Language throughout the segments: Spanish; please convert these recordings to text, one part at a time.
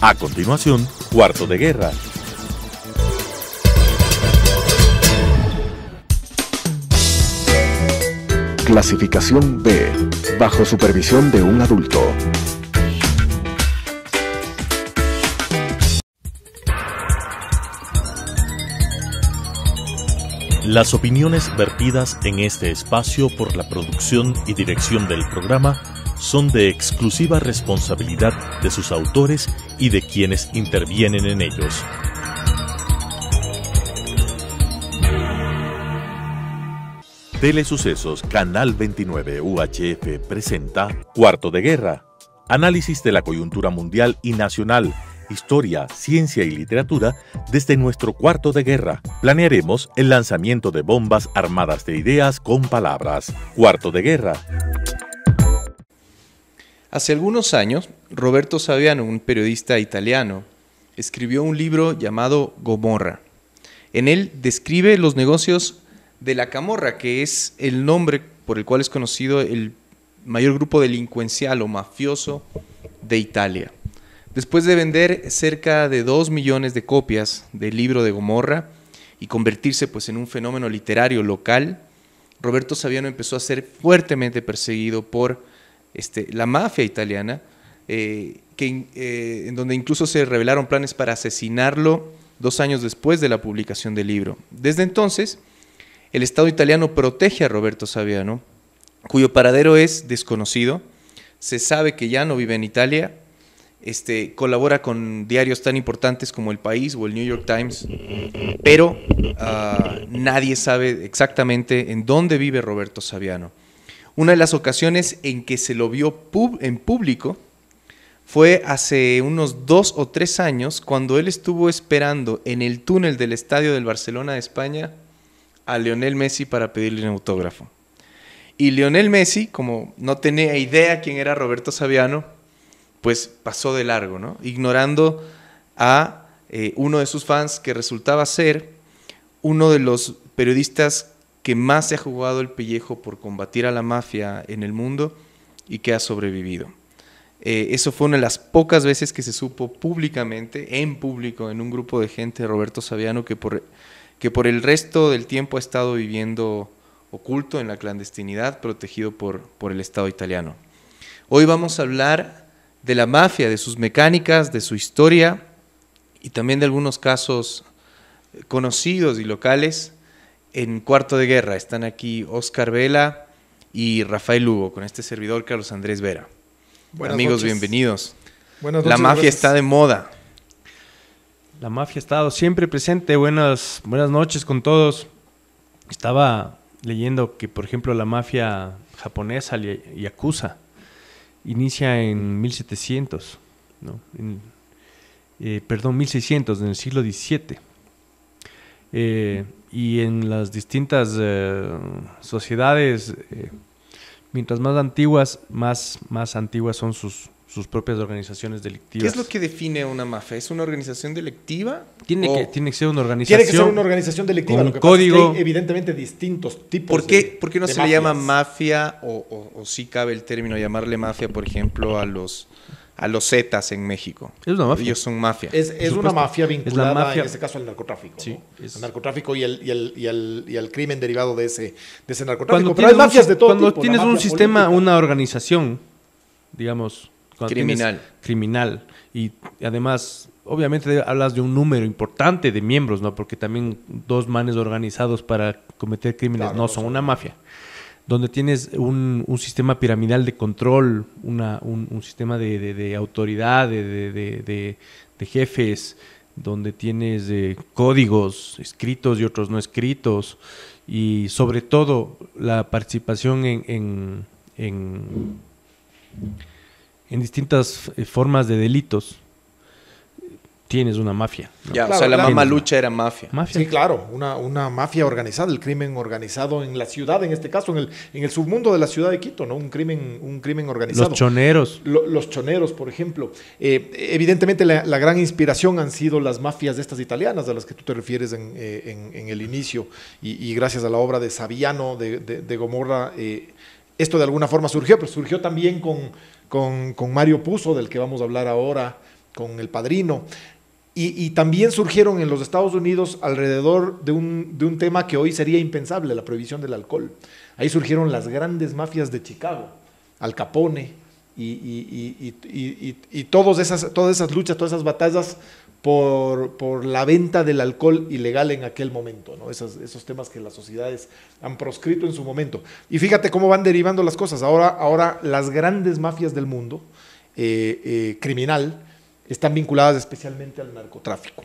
A continuación, Cuarto de Guerra. Clasificación B, bajo supervisión de un adulto. Las opiniones vertidas en este espacio por la producción y dirección del programa son de exclusiva responsabilidad de sus autores y de quienes intervienen en ellos. Telesucesos Canal 29 UHF presenta Cuarto de Guerra. Análisis de la coyuntura mundial y nacional, historia, ciencia y literatura desde nuestro Cuarto de Guerra. Planearemos el lanzamiento de bombas armadas de ideas con palabras. Cuarto de Guerra. Hace algunos años, Roberto Saviano, un periodista italiano, escribió un libro llamado Gomorra. En él describe los negocios de la camorra, que es el nombre por el cual es conocido el mayor grupo delincuencial o mafioso de Italia. Después de vender cerca de 2 millones de copias del libro de Gomorra y convertirse en un fenómeno literario local, Roberto Saviano empezó a ser fuertemente perseguido por la mafia italiana, en donde incluso se revelaron planes para asesinarlo 2 años después de la publicación del libro. Desde entonces, el Estado italiano protege a Roberto Saviano, cuyo paradero es desconocido. Se sabe que ya no vive en Italia. Colabora con diarios tan importantes como El País o el New York Times, pero nadie sabe exactamente en dónde vive Roberto Saviano. Una de las ocasiones en que se lo vio en público fue hace unos 2 o 3 años, cuando él estuvo esperando en el túnel del estadio del Barcelona de España a Lionel Messi para pedirle un autógrafo. Y Lionel Messi, como no tenía idea quién era Roberto Saviano, pues pasó de largo, ¿no? Ignorando a uno de sus fans, que resultaba ser uno de los periodistas que más se ha jugado el pellejo por combatir a la mafia en el mundo y que ha sobrevivido. Eso fue una de las pocas veces que se supo públicamente, en público, en un grupo de gente, de Roberto Saviano, que por el resto del tiempo ha estado viviendo oculto en la clandestinidad, protegido por el Estado italiano. Hoy vamos a hablar de la mafia, de sus mecánicas, de su historia y también de algunos casos conocidos y locales. En Cuarto de Guerra están aquí Oscar Vela y Rafael Lugo, con este servidor Carlos Andrés Vera. Buenas Amigos, noches. Bienvenidos. Buenas La noches, mafia gracias. está de moda. La mafia ha estado siempre presente. Buenas noches con todos. Estaba leyendo que, por ejemplo, la mafia japonesa, Yakuza, inicia en 1700, ¿no? 1600, en el siglo XVII. Y en las distintas sociedades, mientras más antiguas, más antiguas son sus propias organizaciones delictivas. ¿Qué es lo que define una mafia? ¿Es una organización delictiva? Tiene que ser una organización. Tiene que ser una organización delictiva. con Lo que código. pasa es que hay evidentemente distintos tipos ¿Por qué no de se le llama mafias. mafia o sí cabe el término llamarle mafia, por ejemplo, a los Zetas en México? Es una mafia. Ellos son mafia. Es una supuesto. mafia vinculada, Es la mafia. en este caso, al narcotráfico. Sí, ¿no? es- Al narcotráfico y al crimen derivado de ese narcotráfico. Cuando Pero hay tienes, mafias de todo cuando tipo. tienes La un mafia sistema, política. una organización, digamos, cuando Criminal. tienes criminal, y además, obviamente hablas de un número importante de miembros, ¿no? Porque también 2 manes organizados para cometer crímenes Claro, no no son son. una mafia. Donde tienes un sistema piramidal de control, un sistema de autoridad, de jefes, donde tienes códigos escritos y otros no escritos, y sobre todo la participación en distintas formas de delitos, tienes una mafia, ¿no? Ya, Claro, o sea, la claro. mamalucha era mafia. Mafia. Sí, claro, una mafia organizada, el crimen organizado en la ciudad, en este caso, en el submundo de la ciudad de Quito, ¿no? Un crimen organizado. Los choneros. Los choneros, por ejemplo. Evidentemente la gran inspiración han sido las mafias de estas italianas a las que tú te refieres en el inicio, y gracias a la obra de Saviano, de Gomorra, esto de alguna forma surgió, pero surgió también con Mario Puzo, del que vamos a hablar ahora, El Padrino. Y también surgieron en los Estados Unidos alrededor de un tema que hoy sería impensable, la prohibición del alcohol. Ahí surgieron las grandes mafias de Chicago, Al Capone y todas esas luchas, todas esas batallas por la venta del alcohol ilegal en aquel momento, ¿no? Esos temas que las sociedades han proscrito en su momento. Y fíjate cómo van derivando las cosas. Ahora las grandes mafias del mundo criminal están vinculadas especialmente al narcotráfico.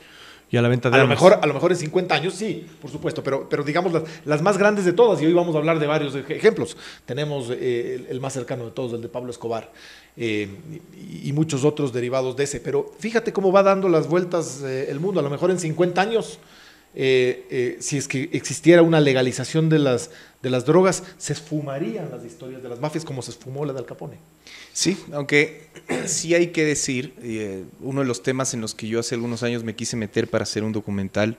Y a la venta de armas. A lo mejor en 50 años, sí, por supuesto, pero digamos las más grandes de todas, y hoy vamos a hablar de varios ejemplos. Tenemos el más cercano de todos, el de Pablo Escobar, y muchos otros derivados de ese. Pero fíjate cómo va dando las vueltas el mundo. A lo mejor en 50 años, si es que existiera una legalización de las drogas, se esfumarían las historias de las mafias como se esfumó la de Al Capone. Sí, aunque sí hay que decir, uno de los temas en los que yo hace algunos años me quise meter para hacer un documental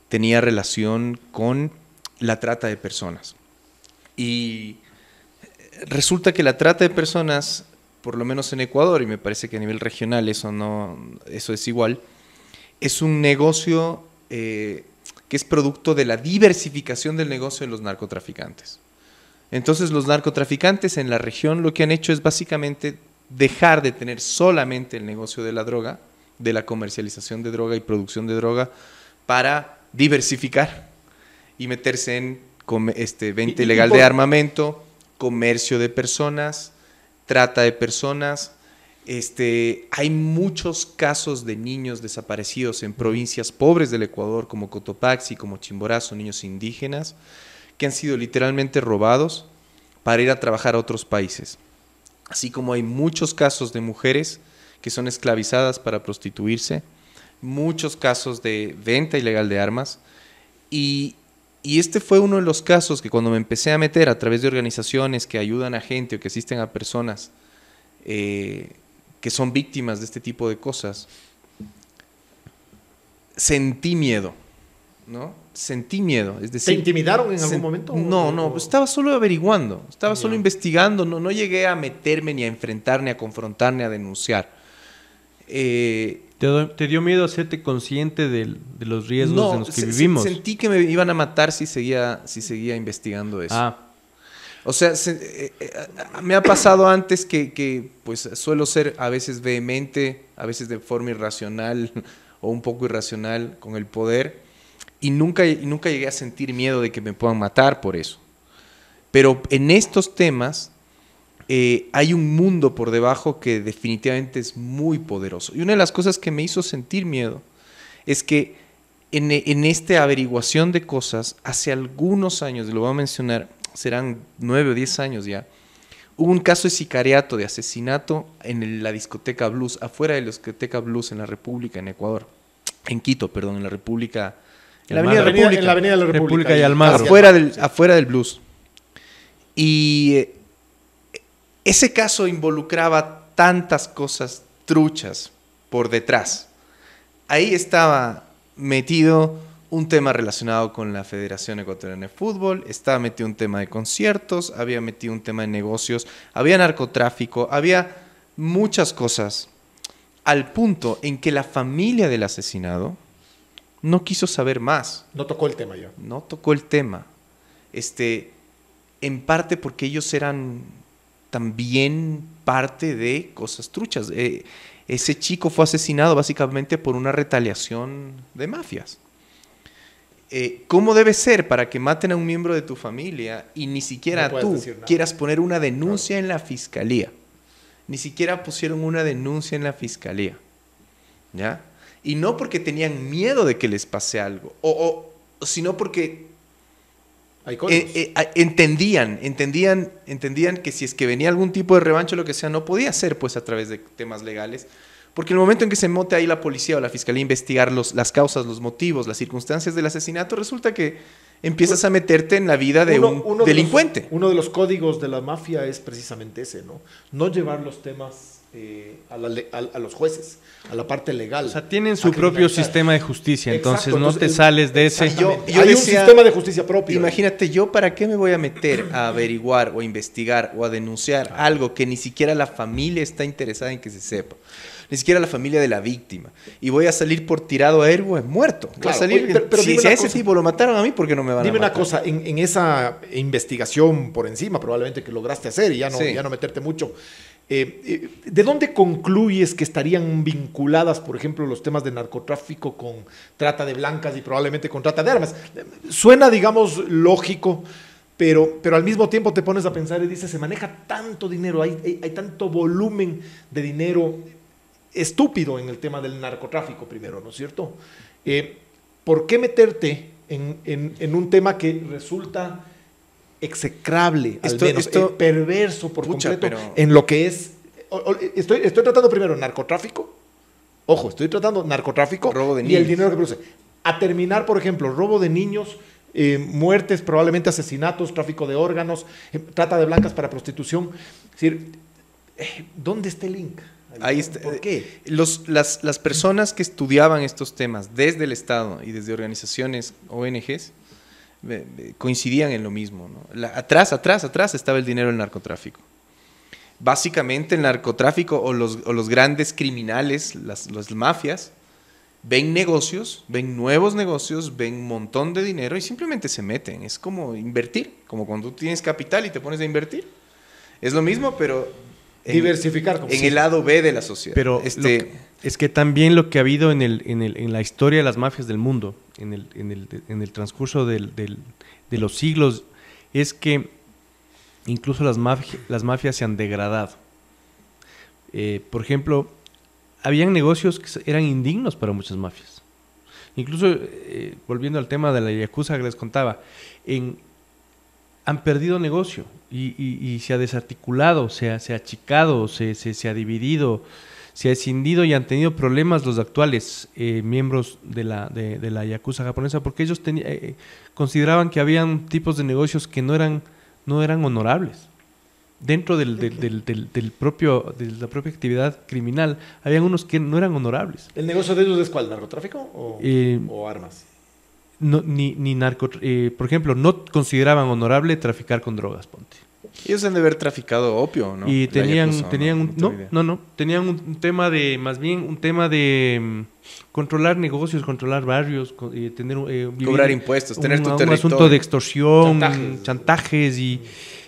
tenía relación con la trata de personas. Y resulta que la trata de personas, por lo menos en Ecuador, y me parece que a nivel regional eso es igual, es un negocio que es producto de la diversificación del negocio de los narcotraficantes. Entonces los narcotraficantes en la región lo que han hecho es básicamente dejar de tener solamente el negocio de la droga, de la comercialización de droga y producción de droga, para diversificar y meterse en venta ilegal de armamento, comercio de personas, trata de personas. Hay muchos casos de niños desaparecidos en provincias pobres del Ecuador, como Cotopaxi, como Chimborazo, niños indígenas, que han sido literalmente robados para ir a trabajar a otros países. Así como hay muchos casos de mujeres que son esclavizadas para prostituirse, muchos casos de venta ilegal de armas, y este fue uno de los casos que cuando me empecé a meter a través de organizaciones que ayudan a gente o que asisten a personas que son víctimas de este tipo de cosas, sentí miedo, ¿no? Sentí miedo, es decir... ¿Te intimidaron en algún momento? No, estaba solo averiguando, estaba solo investigando, no llegué a meterme ni a enfrentar, ni a confrontar, ni a denunciar. ¿Te dio miedo hacerte consciente de los riesgos en los que vivimos? Sentí que me iban a matar si seguía investigando eso. O sea, me ha pasado antes que pues suelo ser a veces vehemente, a veces de forma irracional o un poco irracional con el poder, y nunca llegué a sentir miedo de que me puedan matar por eso. Pero en estos temas hay un mundo por debajo que definitivamente es muy poderoso. Y una de las cosas que me hizo sentir miedo es que en esta averiguación de cosas, hace algunos años, lo voy a mencionar, serán 9 o 10 años ya, hubo un caso de sicariato, de asesinato en la discoteca Blues, afuera de la discoteca Blues en la República, en Ecuador, en Quito, perdón, en la República, en la Avenida República. En la Avenida de la República y Almagro. Afuera del Blues. Y ese caso involucraba tantas cosas truchas por detrás. Ahí estaba metido un tema relacionado con la Federación Ecuatoriana de Fútbol, estaba metido un tema de conciertos, había metido un tema de negocios, había narcotráfico, había muchas cosas, al punto en que la familia del asesinado no quiso saber más. No tocó el tema ya. No tocó el tema. En parte porque ellos eran también parte de cosas truchas. Ese chico fue asesinado básicamente por una retaliación de mafias. ¿Cómo debe ser para que maten a un miembro de tu familia y ni siquiera tú quieras poner una denuncia en la fiscalía? Ni siquiera pusieron una denuncia en la fiscalía, ¿ya? Y no porque tenían miedo de que les pase algo, sino porque entendían que si es que venía algún tipo de revancha o lo que sea, no podía ser pues a través de temas legales, porque en el momento en que se mete ahí la policía o la fiscalía a investigar las causas, los motivos, las circunstancias del asesinato, resulta que empiezas a meterte en la vida de un delincuente. Uno de los códigos de la mafia es precisamente ese, ¿no? No llevar los temas a los jueces, a la parte legal. O sea, tienen su propio sistema de justicia, entonces no te sales de ese. Hay un sistema de justicia propio. Imagínate, ¿yo para qué me voy a meter a averiguar o a investigar o a denunciar algo que ni siquiera la familia está interesada en que se sepa? ni siquiera la familia de la víctima. Y voy a salir por tirado aéreo muerto. Voy a Claro, salir, oye, pero si dime a una ese cosa. tipo lo mataron a mí, ¿por qué no me van a Dime matar? una cosa, en esa investigación por encima, probablemente que lograste hacer y Sí. ya no meterte mucho, ¿de dónde concluyes que estarían vinculadas, por ejemplo, los temas de narcotráfico con trata de blancas y probablemente con trata de armas? Suena, digamos, lógico, pero al mismo tiempo te pones a pensar y dices, se maneja tanto dinero, hay tanto volumen de dinero estúpido en el tema del narcotráfico primero, ¿no es cierto? ¿Por qué meterte en un tema que resulta execrable, Esto- perverso por Pucha, completo, pero- en lo que es... Estoy tratando primero narcotráfico, ojo, estoy tratando narcotráfico Robo de y el niños. dinero que produce. A terminar, por ejemplo, robo de niños, muertes, probablemente asesinatos, tráfico de órganos, trata de blancas para prostitución. Es decir, ¿dónde está el link? Ahí está. ¿Por qué? Las personas que estudiaban estos temas desde el Estado y desde organizaciones, ONGs, coincidían en lo mismo, ¿no? Atrás estaba el dinero del narcotráfico. Básicamente el narcotráfico o los grandes criminales, las mafias, ven negocios, ven nuevos negocios, ven un montón de dinero y simplemente se meten. Es como invertir, como cuando tú tienes capital y te pones a invertir. Es lo mismo, pero Diversificar. Como en sí. el lado B de la sociedad. Pero es que también lo que ha habido en la historia de las mafias del mundo, en el transcurso de los siglos, es que incluso las mafias se han degradado. Por ejemplo, habían negocios que eran indignos para muchas mafias. Incluso, volviendo al tema de la yakuza que les contaba, han perdido negocio y se ha desarticulado, se ha achicado, se ha dividido, se ha escindido y han tenido problemas los actuales miembros de la yakuza japonesa, porque ellos consideraban que habían tipos de negocios que no eran honorables. Dentro de la propia actividad criminal, habían unos que no eran honorables. ¿El negocio de ellos es cuál? ¿Narcotráfico o armas? No, por ejemplo, no consideraban honorable traficar con drogas, ponte. Ellos han de haber traficado opio, ¿no? Y La tenían yakuza, tenían un tema de, más bien un tema de controlar negocios, controlar barrios, tener Cobrar impuestos, tener tu territorio. un asunto de extorsión, Chantajes.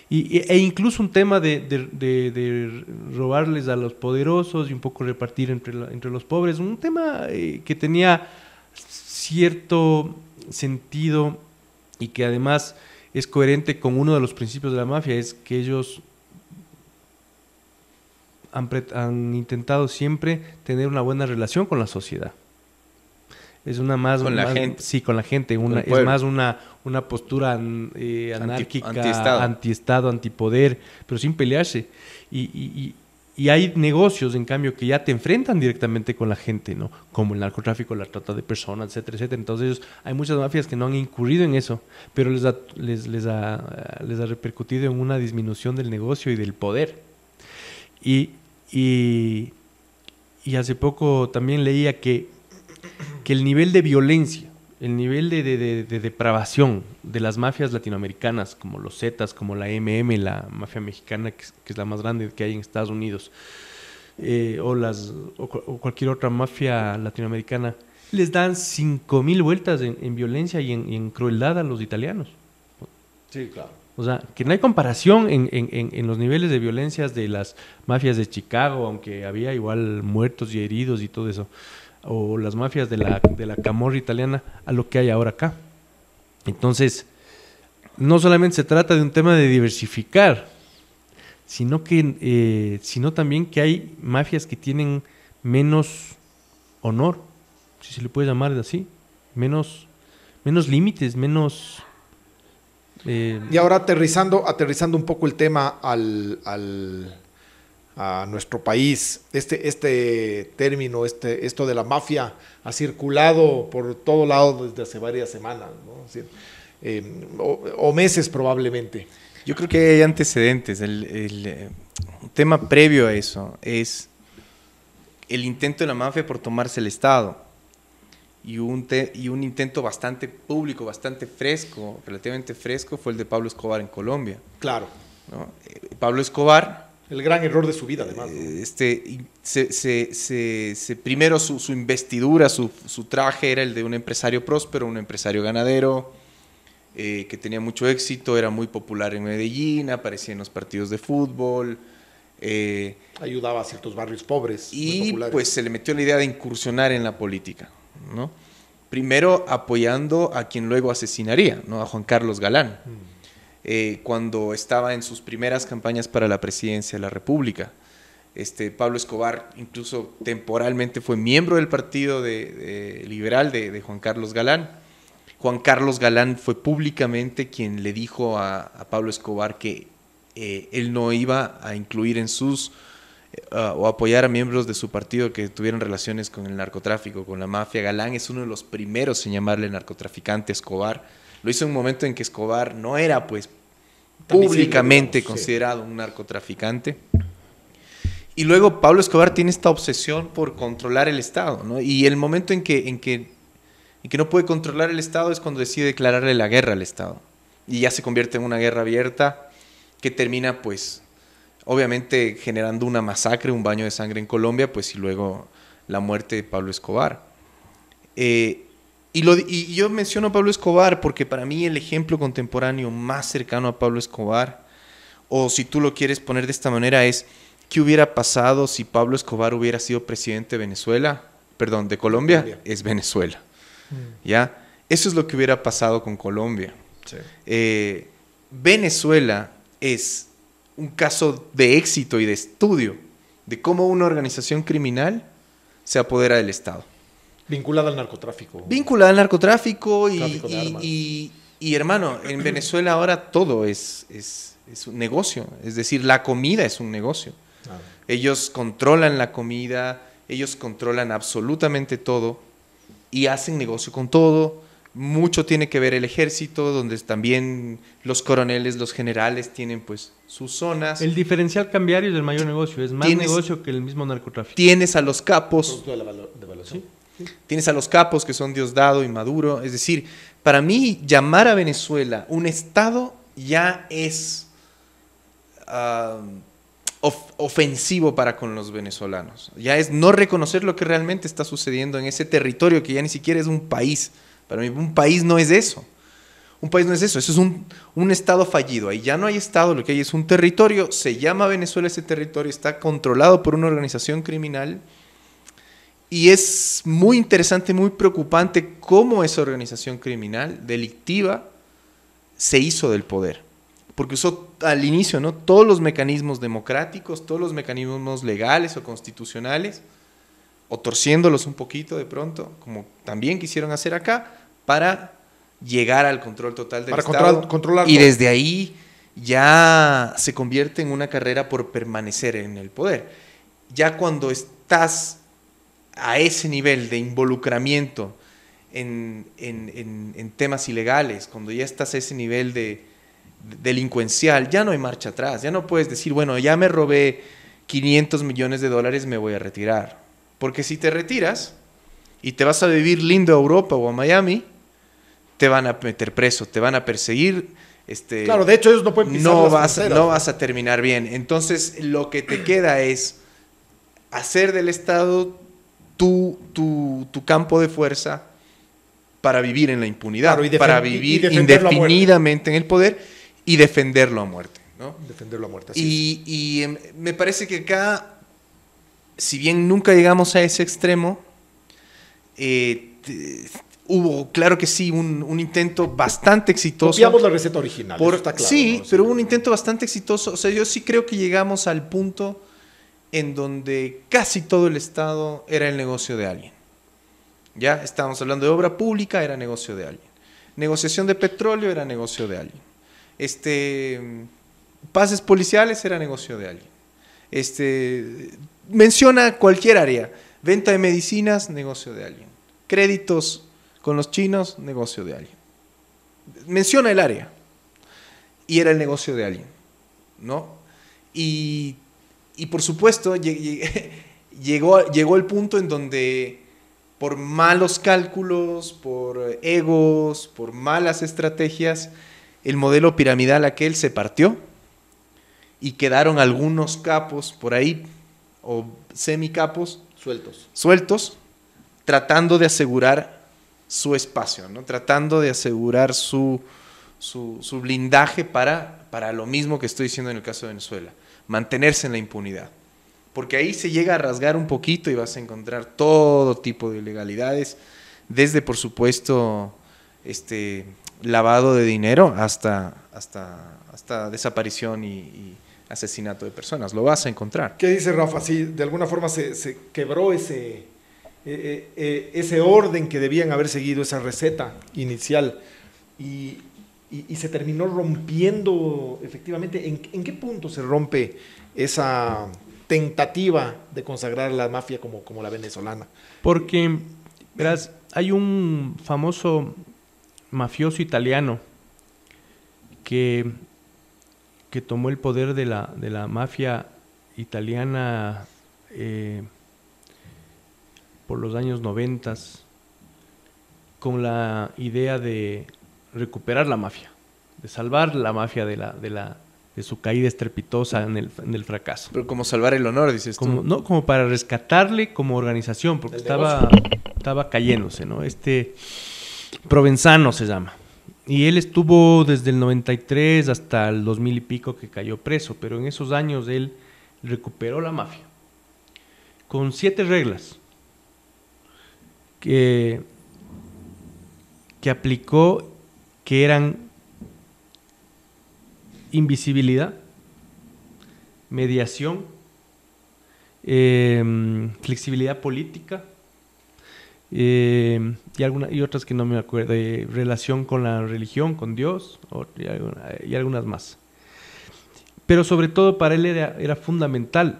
e incluso un tema de robarles a los poderosos y un poco repartir entre los pobres, un tema que tenía cierto sentido y que además es coherente con uno de los principios de la mafia, es que ellos han intentado siempre tener una buena relación con la sociedad. Es una más... Con la más, gente. Sí, con la gente. el Es pueblo. más una postura anárquica, antiestado. antiestado, antipoder, pero sin pelearse. Y hay negocios, en cambio, que ya te enfrentan directamente con la gente, ¿no? Como el narcotráfico, la trata de personas, etcétera, etcétera. Entonces, hay muchas mafias que no han incurrido en eso, pero les ha repercutido en una disminución del negocio y del poder. Y hace poco también leía que el nivel de violencia, el nivel de depravación de las mafias latinoamericanas, como los Zetas, como la la mafia mexicana, que es la más grande que hay en Estados Unidos, o cualquier otra mafia latinoamericana, les dan 5.000 vueltas en violencia y en crueldad a los italianos. Sí, claro. O sea, que no hay comparación en los niveles de violencias de las mafias de Chicago, aunque había igual muertos y heridos y todo eso, o las mafias de la camorra italiana, a lo que hay ahora acá. Entonces, no solamente se trata de un tema de diversificar, sino también que hay mafias que tienen menos honor, si se le puede llamar así, menos límites, menos... Y ahora aterrizando un poco el tema a nuestro país, este término, esto de la mafia ha circulado por todo lado desde hace varias semanas, ¿no? Es decir, o meses probablemente. Yo creo que hay antecedentes. El tema previo a eso es el intento de la mafia por tomarse el Estado. Y un intento bastante público, bastante fresco, relativamente fresco, fue el de Pablo Escobar en Colombia, Claro. ¿no? Pablo Escobar El gran error de su vida, además, ¿no? Primero su investidura, su traje era el de un empresario próspero, un empresario ganadero, que tenía mucho éxito, era muy popular en Medellín, aparecía en los partidos de fútbol. Ayudaba a ciertos barrios pobres. Y pues se le metió la idea de incursionar en la política, ¿no? Primero apoyando a quien luego asesinaría, ¿no? A Juan Carlos Galán. Cuando estaba en sus primeras campañas para la presidencia de la República. Pablo Escobar incluso temporalmente fue miembro del partido liberal de Juan Carlos Galán. Juan Carlos Galán fue públicamente quien le dijo a Pablo Escobar que él no iba a incluir en o apoyar a miembros de su partido que tuvieran relaciones con el narcotráfico, con la mafia. Galán es uno de los primeros en llamarle narcotraficante a Escobar. Lo hizo en un momento en que Escobar no era, pues, públicamente considerado un narcotraficante. Y luego Pablo Escobar tiene esta obsesión por controlar el Estado, ¿no? Y el momento en que no puede controlar el Estado es cuando decide declararle la guerra al Estado. Y ya se convierte en una guerra abierta que termina, pues, obviamente generando una masacre, un baño de sangre en Colombia, pues, y luego la muerte de Pablo Escobar. Y yo menciono a Pablo Escobar porque para mí el ejemplo contemporáneo más cercano a Pablo Escobar, o si tú lo quieres poner de esta manera, es ¿qué hubiera pasado si Pablo Escobar hubiera sido presidente de Venezuela? Perdón, de Colombia. Es Venezuela. ¿Ya? Eso es lo que hubiera pasado con Colombia. Sí. Venezuela es un caso de éxito y de estudio de cómo una organización criminal se apodera del Estado. Vinculada al narcotráfico. Vinculada al narcotráfico Tráfico de armas. y hermano, en Venezuela ahora todo es un negocio. Es decir, la comida es un negocio. Ellos controlan la comida, ellos controlan absolutamente todo y hacen negocio con todo. Mucho tiene que ver el ejército, donde también los coroneles, los generales tienen pues sus zonas. El diferencial cambiario es el mayor negocio, es más negocio que el mismo narcotráfico. Tienes a los capos. Producto de la devaluación. Sí. Tienes a los capos que son Diosdado y Maduro. Es decir, para mí llamar a Venezuela un Estado ya es ofensivo para con los venezolanos. Ya es no reconocer lo que realmente está sucediendo en ese territorio que ya ni siquiera es un país. Para mí un país no es eso. Un país no es eso. Eso es un Estado fallido. Ahí ya no hay Estado, lo que hay es un territorio. Se llama Venezuela ese territorio. Está controlado por una organización criminal. Y es muy interesante, muy preocupante cómo esa organización criminal delictiva se hizo del poder. Porque usó al inicio, ¿no?, todos los mecanismos democráticos, todos los mecanismos legales o constitucionales, o torciéndolos un poquito de pronto, como también quisieron hacer acá, para llegar al control total del Estado. Controlar y todo. desde ahí ya se convierte en una carrera por permanecer en el poder. Ya cuando estás a ese nivel de involucramiento en temas ilegales, cuando ya estás a ese nivel de delincuencial, ya no hay marcha atrás. Ya no puedes decir, bueno, ya me robé $500 millones, me voy a retirar. Porque si te retiras y te vas a vivir lindo a Europa o a Miami, te van a meter preso, te van a perseguir. Claro, de hecho ellos no pueden pisar las fronteras. No vas a terminar bien. Entonces lo que te queda es hacer del Estado tu campo de fuerza para vivir en la impunidad, claro, para vivir indefinidamente en el poder y defenderlo a muerte, ¿no? Defenderlo a muerte. Y me parece que acá, si bien nunca llegamos a ese extremo, hubo, claro que sí, un intento bastante exitoso. Copiamos la receta original, eso está claro. Sí, ¿no? pero hubo un intento bastante exitoso. O sea, yo sí creo que llegamos al punto en donde casi todo el Estado era el negocio de alguien. Ya estábamos hablando de obra pública, era negocio de alguien. Negociación de petróleo era negocio de alguien. Pases policiales era negocio de alguien. Menciona cualquier área. Venta de medicinas, negocio de alguien. Créditos con los chinos, negocio de alguien. Menciona el área. Y era el negocio de alguien, ¿no? Y por supuesto, llegó el punto en donde, por malos cálculos, por egos, por malas estrategias, el modelo piramidal aquel se partió y quedaron algunos capos por ahí, o semicapos, sueltos, tratando de asegurar su espacio, ¿no? Tratando de asegurar su blindaje para lo mismo que estoy diciendo en el caso de Venezuela, mantenerse en la impunidad. Porque ahí se llega a rasgar un poquito y vas a encontrar todo tipo de ilegalidades, desde, por supuesto, lavado de dinero hasta desaparición y asesinato de personas. Lo vas a encontrar. ¿Qué dice Rafa? Sí, de alguna forma se quebró ese orden que debían haber seguido, esa receta inicial, y se terminó rompiendo efectivamente. ¿En qué punto se rompe esa tentativa de consagrar la mafia como la venezolana? Porque, verás, hay un famoso mafioso italiano que tomó el poder de la mafia italiana por los años 90 con la idea de recuperar la mafia, de salvar la mafia de su caída estrepitosa en el fracaso. Pero como salvar el honor, dices tú. No, como para rescatarle como organización, porque estaba cayéndose, ¿no? Provenzano se llama. Y él estuvo desde el 93 hasta el 2000 y pico que cayó preso, pero en esos años él recuperó la mafia con 7 reglas que aplicó, que eran invisibilidad, mediación, flexibilidad política, y otras que no me acuerdo, relación con la religión, con Dios, y algunas más. Pero sobre todo para él era fundamental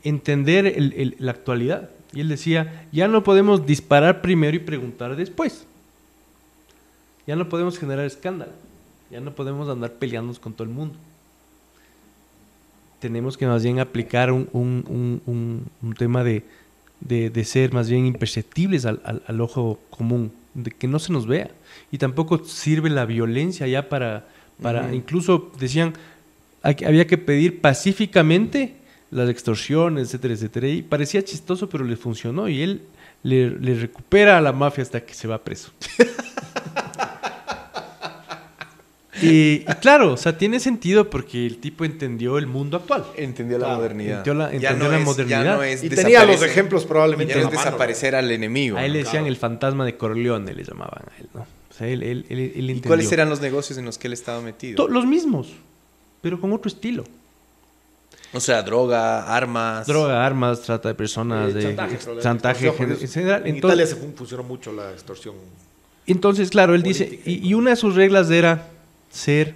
entender la actualidad. Y él decía, ya no podemos disparar primero y preguntar después. Ya no podemos generar escándalo. Ya no podemos andar peleándonos con todo el mundo. Tenemos que más bien aplicar un tema de ser más bien imperceptibles al ojo común, de que no se nos vea. Y tampoco sirve la violencia ya para incluso decían, había que pedir pacíficamente las extorsiones, etcétera, etcétera. Y parecía chistoso, pero le funcionó. Y él le recupera a la mafia hasta que se va preso. Y claro, o sea, tiene sentido porque el tipo entendió el mundo actual. Entendió la modernidad. Entendió la modernidad. Y tenía los ejemplos probablemente. Ya no es desaparecer al enemigo. A él le decían el fantasma de Corleone, le llamaban a él, ¿no? O sea, él entendió. ¿Y cuáles eran los negocios en los que él estaba metido? Los mismos, pero con otro estilo. O sea, droga, armas, trata de personas, chantaje en general. En Italia se funcionó mucho la extorsión. Entonces, claro, él dice, y una de sus reglas era ser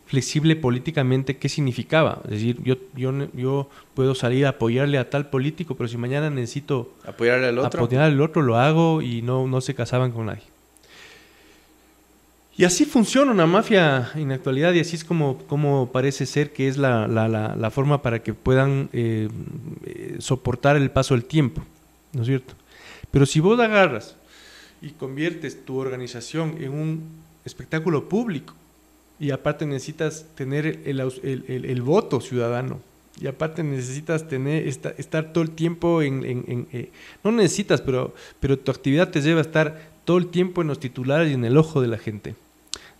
flexible políticamente. ¿Qué significaba? Es decir, yo puedo salir a apoyarle a tal político, pero si mañana necesito apoyarle al otro, lo hago, y no se casaban con nadie. Y así funciona una mafia en la actualidad, y así es como parece ser que es la forma para que puedan soportar el paso del tiempo, ¿no es cierto? Pero si vos agarras y conviertes tu organización en un espectáculo público, y aparte necesitas tener el voto ciudadano, y aparte necesitas estar todo el tiempo no necesitas, pero tu actividad te lleva a estar todo el tiempo en los titulares y en el ojo de la gente.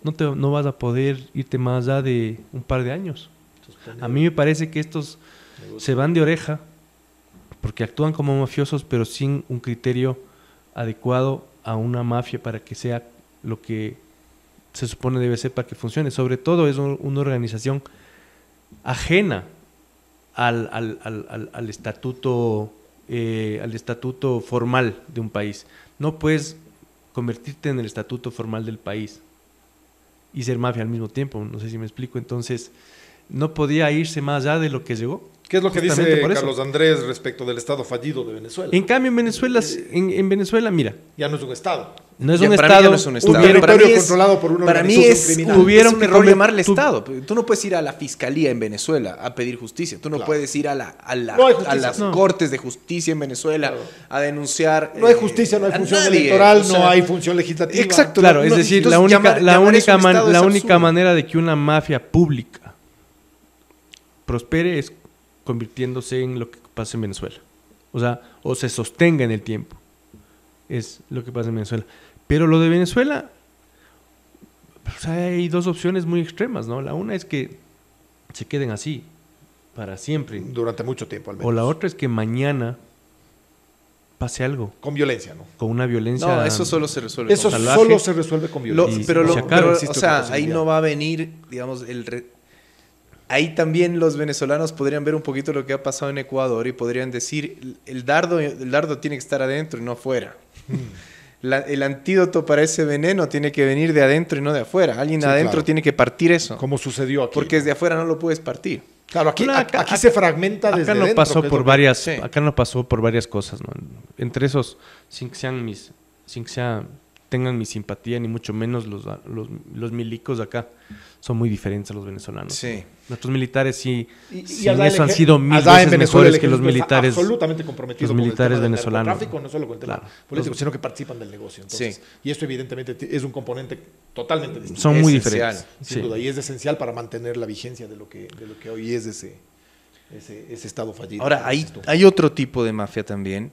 No vas a poder irte más allá de un par de años. A mí me parece que estos se van de oreja porque actúan como mafiosos, pero sin un criterio adecuado a una mafia para que sea lo que se supone debe ser para que funcione. Sobre todo es una organización ajena al estatuto formal de un país. No puedes convertirte en el estatuto formal del país y ser mafia al mismo tiempo. No sé si me explico. Entonces, no podía irse más allá de lo que llegó. ¿Qué es lo que dice Carlos Andrés respecto del Estado fallido de Venezuela? En cambio, en Venezuela, mira. Ya no es un Estado. No es un Estado. Un territorio controlado por una organización criminal. Tuvieron un error llamarle Estado. Tú no puedes ir a la fiscalía en Venezuela a pedir justicia. Tú no puedes ir a las cortes de justicia en Venezuela a denunciar. No hay justicia, no hay función electoral, no hay función legislativa. Exacto. Claro, es decir, la única manera de que una mafia pública prospere es convirtiéndose en lo que pasa en Venezuela. O sea, o se sostenga en el tiempo. Es lo que pasa en Venezuela. Pero lo de Venezuela, o sea, hay dos opciones muy extremas, ¿no? La una es que se queden así, para siempre. Durante mucho tiempo, al menos. O la otra es que mañana pase algo. Con violencia, ¿no? Con una violencia. No, eso solo se resuelve. Eso con salvaje. solo se resuelve con violencia. se acaba. pero, Existe o sea, otra ahí posibilidad. no va a venir, digamos, ahí también los venezolanos podrían ver un poquito lo que ha pasado en Ecuador y podrían decir, el dardo tiene que estar adentro y no afuera. El antídoto para ese veneno tiene que venir de adentro y no de afuera. Alguien Sí, adentro claro. tiene que partir eso. Como sucedió aquí. Porque desde afuera no lo puedes partir. Claro, aquí, No, aquí se fragmenta desde Acá no dentro, pasó que es por lo que- varias, sí. acá no pasó por varias cosas, ¿no? Entre esos, sin que tengan mi simpatía, ni mucho menos los milicos de acá son muy diferentes a los venezolanos. Sí. Nuestros militares sí, Y sí, allá eso el han eje- sido mil allá en veces Venezuela mejores el que los ejército está militares. absolutamente comprometido los con el militares tema del venezolanos. narcotráfico, no solo con el tema Claro. político, sino que participan del negocio. Entonces, Sí. y esto evidentemente es un componente totalmente distinto. Son muy Esencial. diferentes. Sin Sí. duda, y es esencial para mantener la vigencia de lo que hoy es ese estado fallido. Ahora, como hay, dices tú. hay otro tipo de mafia también.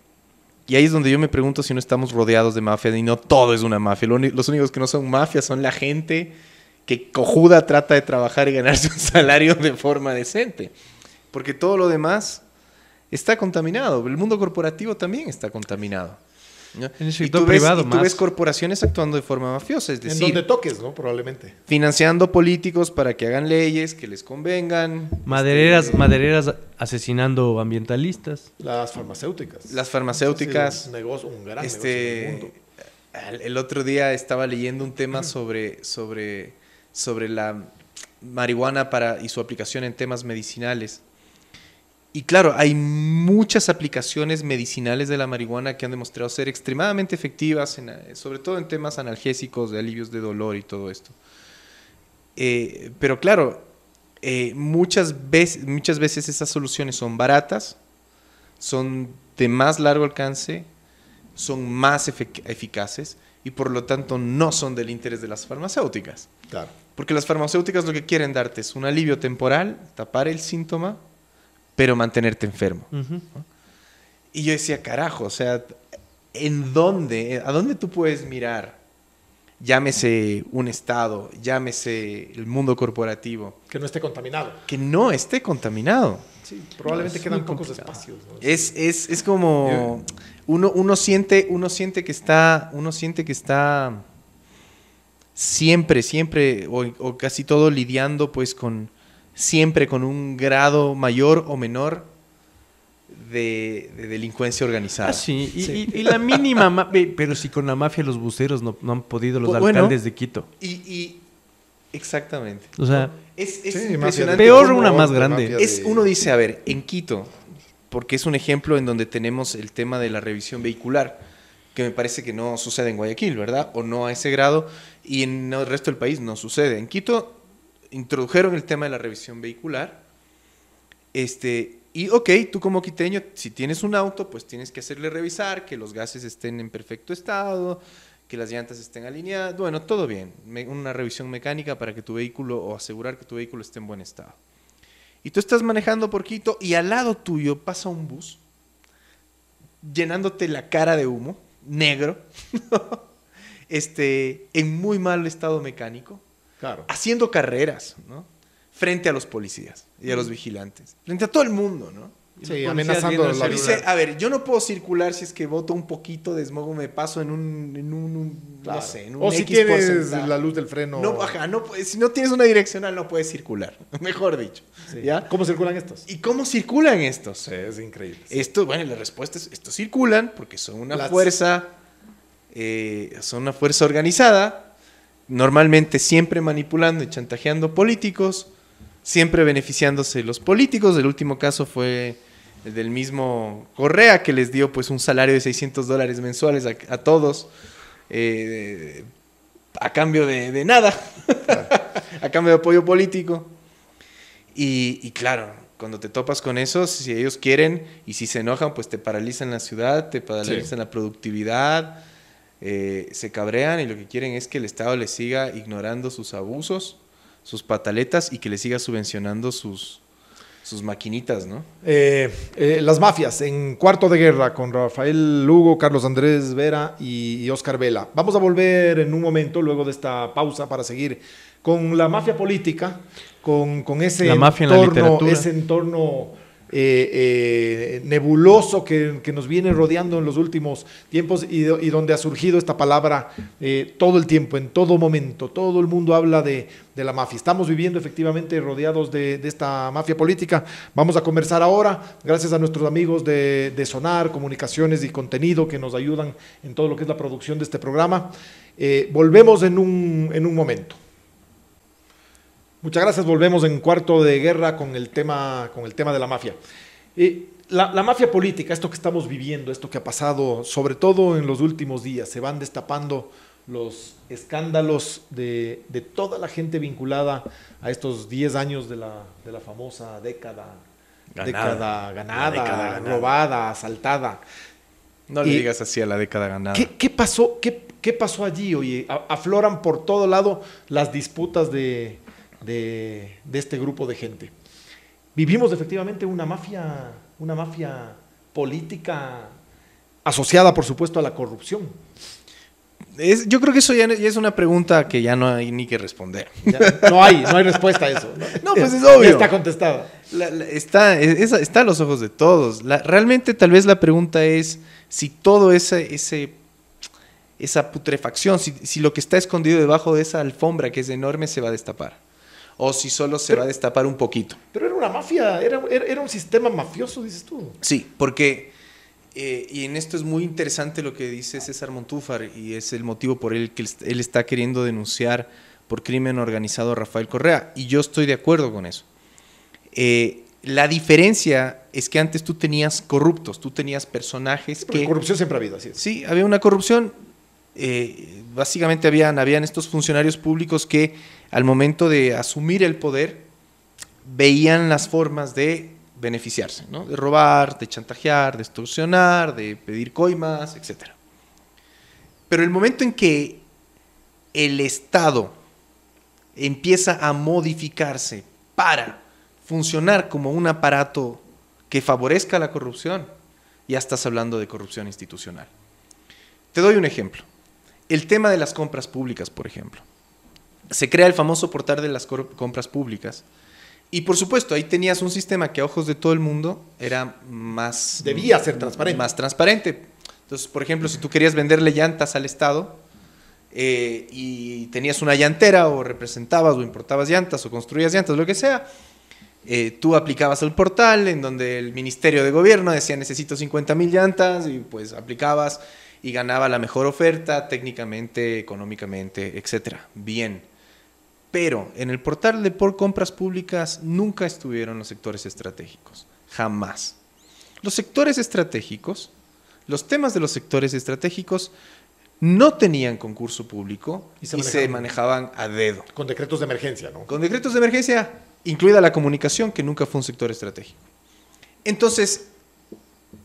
Y ahí es donde yo me pregunto si no estamos rodeados de mafia y no todo es una mafia. Los únicos que no son mafia son la gente que cojuda trata de trabajar y ganarse un salario de forma decente. Porque todo lo demás está contaminado. El mundo corporativo también está contaminado, ¿no? En el Y sector tú ves, privado y tú más. ves corporaciones actuando de forma mafiosa, es En decir, donde toques, ¿no? Probablemente. financiando políticos para que hagan leyes que les convengan. Madereras asesinando ambientalistas. Las farmacéuticas. Las farmacéuticas. Sí, un negocio, un gran negocio en el mundo. El otro día estaba leyendo un tema sobre la marihuana y su aplicación en temas medicinales. Y claro, hay muchas aplicaciones medicinales de la marihuana que han demostrado ser extremadamente efectivas, sobre todo en temas analgésicos, de alivios de dolor y todo esto. Pero claro, muchas veces esas soluciones son baratas, son de más largo alcance, son más eficaces y por lo tanto no son del interés de las farmacéuticas. Claro. Porque las farmacéuticas lo que quieren darte es un alivio temporal, tapar el síntoma, pero mantenerte enfermo. Y yo decía, carajo, o sea, ¿a dónde tú puedes mirar? Llámese un estado, llámese el mundo corporativo, Que no esté contaminado. que no esté contaminado. Sí, probablemente es quedan muy pocos complicado. espacios, ¿no? Es como uno siente que está siempre o casi todo lidiando pues siempre con un grado mayor o menor de delincuencia organizada. Ah, sí. Y la mínima... pero si con la mafia los buceros no han podido, los Pues, bueno. alcaldes de Quito. Exactamente. O sea, Es Sí, mafia impresionante. Peor cómo una más de grande. mafia uno dice, a ver, en Quito, porque es un ejemplo en donde tenemos el tema de la revisión vehicular, que me parece que no sucede en Guayaquil, ¿verdad? O no a ese grado, y en el resto del país no sucede. En Quito introdujeron el tema de la revisión vehicular, y ok, tú como quiteño, si tienes un auto, pues tienes que hacerle revisar, que los gases estén en perfecto estado, que las llantas estén alineadas, bueno, todo bien, una revisión mecánica para que tu vehículo, o asegurar que tu vehículo esté en buen estado. Y tú estás manejando por Quito y al lado tuyo pasa un bus llenándote la cara de humo, negro, en muy mal estado mecánico, Claro. haciendo carreras, ¿no? Frente a los policías y a los vigilantes, frente a todo el mundo, ¿no? Sí, amenazando la Dice, vida. a ver, yo no puedo circular si es que boto un poquito de smog o me paso en un Claro. no sé, en un O si X tienes porcentaje. la luz del freno. No, ajá, si no tienes una direccional no puedes circular, mejor dicho. Sí. ¿Ya? ¿Cómo circulan estos? ¿Y cómo circulan estos? Sí, es increíble. Esto, bueno, la respuesta es, estos circulan porque son una Las- fuerza organizada, normalmente siempre manipulando y chantajeando políticos, siempre beneficiándose los políticos. El último caso fue el del mismo Correa, que les dio pues un salario de $600 mensuales a todos, a cambio de nada, a cambio de apoyo político. Y claro, cuando te topas con eso, si ellos quieren y si se enojan, pues te paralizan la ciudad, te paralizan la productividad, se cabrean y lo que quieren es que el Estado les siga ignorando sus abusos, sus pataletas y que les siga subvencionando sus sus maquinitas, ¿no? Las mafias en Cuarto de Guerra con Rafael Lugo, Carlos Andrés Vera y Oscar Vela. Vamos a volver en un momento, luego de esta pausa, para seguir con la mafia política, con ese la mafia en la literatura. ese entorno nebuloso que nos viene rodeando en los últimos tiempos y donde ha surgido esta palabra todo el tiempo, en todo momento. Todo el mundo habla de la mafia. Estamos viviendo efectivamente rodeados de esta mafia política. Vamos a conversar ahora, gracias a nuestros amigos de Sonar, Comunicaciones y Contenido, que nos ayudan en todo lo que es la producción de este programa. Volvemos en un momento. Muchas gracias, volvemos en Cuarto de Guerra con el tema de la mafia. La mafia política, esto que estamos viviendo, esto que ha pasado, sobre todo en los últimos días, se van destapando los escándalos de toda la gente vinculada a estos 10 años de la famosa década ganada, robada, asaltada. No le digas así a la década ganada. ¿Qué pasó? ¿Qué pasó allí? Oye, afloran por todo lado las disputas de este grupo de gente. Vivimos efectivamente una mafia política asociada, por supuesto, a la corrupción. Yo creo que eso ya es una pregunta que ya no hay ni que responder. No hay respuesta a eso. No, pues es obvio. Ya está contestada. Está a los ojos de todos. Realmente tal vez la pregunta es si todo esa putrefacción, si lo que está escondido debajo de esa alfombra que es enorme se va a destapar. O si solo se va a destapar un poquito. Pero era una mafia, era un sistema mafioso, dices tú. Sí, porque, y en esto es muy interesante lo que dice César Montúfar, y es el motivo por el que él está queriendo denunciar por crimen organizado a Rafael Correa, y yo estoy de acuerdo con eso. La diferencia es que antes tú tenías corruptos, tú tenías personajes que... Corrupción siempre ha habido, así es. Sí, había una corrupción. Básicamente habían estos funcionarios públicos que al momento de asumir el poder veían las formas de beneficiarse, ¿no? De robar, de chantajear, de extorsionar, de pedir coimas, etc. Pero el momento en que el Estado empieza a modificarse para funcionar como un aparato que favorezca la corrupción, ya estás hablando de corrupción institucional. Te doy un ejemplo. El tema de las compras públicas, por ejemplo. Se crea el famoso portal de las compras públicas y, por supuesto, ahí tenías un sistema que a ojos de todo el mundo era más... Debía ser transparente. Más transparente. Entonces, por ejemplo, si tú querías venderle llantas al Estado y tenías una llantera o representabas o importabas llantas o construías llantas, lo que sea, tú aplicabas al portal en donde el Ministerio de Gobierno decía necesito 50,000 llantas y pues aplicabas y ganaba la mejor oferta técnicamente, económicamente, etcétera. Bien. Pero en el portal de por compras públicas nunca estuvieron los sectores estratégicos. Jamás. Los sectores estratégicos, los temas de los sectores estratégicos no tenían concurso público y se manejaban a dedo. Con decretos de emergencia, ¿no? Con decretos de emergencia, incluida la comunicación, que nunca fue un sector estratégico. Entonces,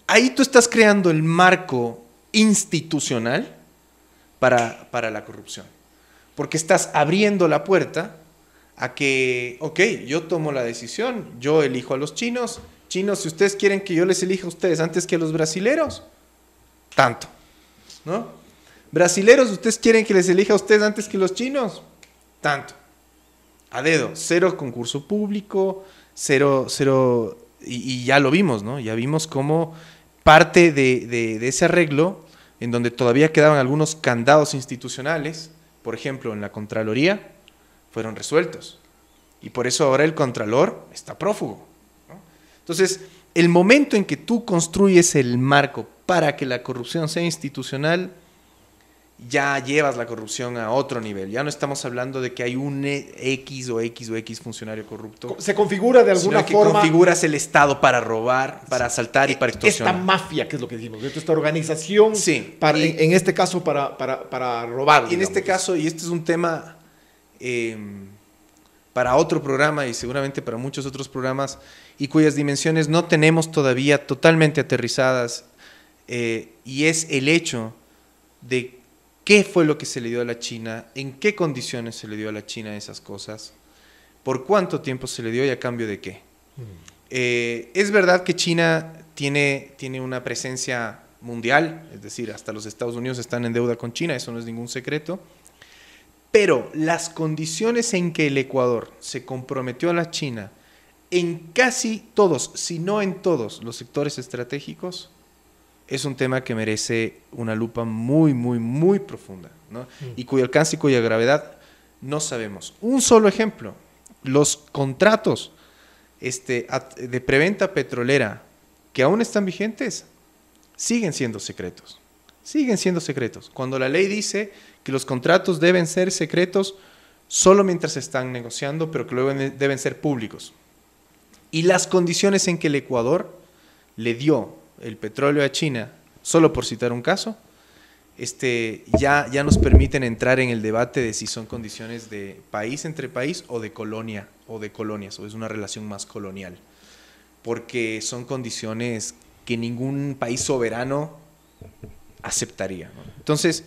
ahí tú estás creando el marco institucional para la corrupción. Porque estás abriendo la puerta a que, ok, yo tomo la decisión, yo elijo a los chinos. Chinos, si ustedes quieren que yo les elija a ustedes antes que a los brasileros, tanto, ¿no? Brasileros, ¿ustedes quieren que les elija a ustedes antes que los chinos? Tanto. A dedo, cero concurso público, cero, y ya lo vimos, ¿no? Ya vimos cómo parte de ese arreglo, en donde todavía quedaban algunos candados institucionales, por ejemplo, en la Contraloría, fueron resueltos. Y por eso ahora el Contralor está prófugo, ¿no? Entonces, el momento en que tú construyes el marco para que la corrupción sea institucional, ya llevas la corrupción a otro nivel. Ya no estamos hablando de que hay un X o X funcionario corrupto. Se configura de alguna forma. Configuras el Estado para robar, para asaltar y para extorsionar. Esta mafia, que es lo que decimos, esta organización, sí, en este caso para robar. Y en este caso, y este es un tema para otro programa y seguramente para muchos otros programas, y cuyas dimensiones no tenemos todavía totalmente aterrizadas, y es el hecho de qué fue lo que se le dio a la China, en qué condiciones se le dio a la China esas cosas, por cuánto tiempo se le dio y a cambio de qué. Es verdad que China tiene una presencia mundial, es decir, hasta los Estados Unidos están en deuda con China, eso no es ningún secreto, pero las condiciones en que el Ecuador se comprometió a la China en casi todos, si no en todos los sectores estratégicos, es un tema que merece una lupa muy, muy, muy profunda, ¿no? Y cuyo alcance y cuya gravedad no sabemos. Un solo ejemplo, los contratos de preventa petrolera que aún están vigentes, siguen siendo secretos. Siguen siendo secretos. Cuando la ley dice que los contratos deben ser secretos solo mientras se están negociando, pero que luego deben ser públicos. Y las condiciones en que el Ecuador le dio el petróleo a China, solo por citar un caso, ya nos permiten entrar en el debate de si son condiciones de país entre país o de colonia o de colonias, o es una relación más colonial. Porque son condiciones que ningún país soberano aceptaría, ¿no? Entonces,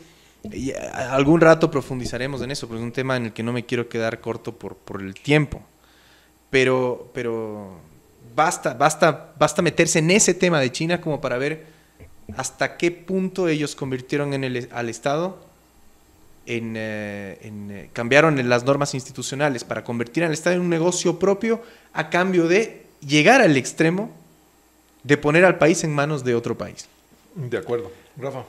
algún rato profundizaremos en eso, porque es un tema en el que no me quiero quedar corto por el tiempo. Pero basta meterse en ese tema de China como para ver hasta qué punto ellos convirtieron al Estado cambiaron las normas institucionales para convertir al Estado en un negocio propio a cambio de llegar al extremo de poner al país en manos de otro país. De acuerdo. Rafa.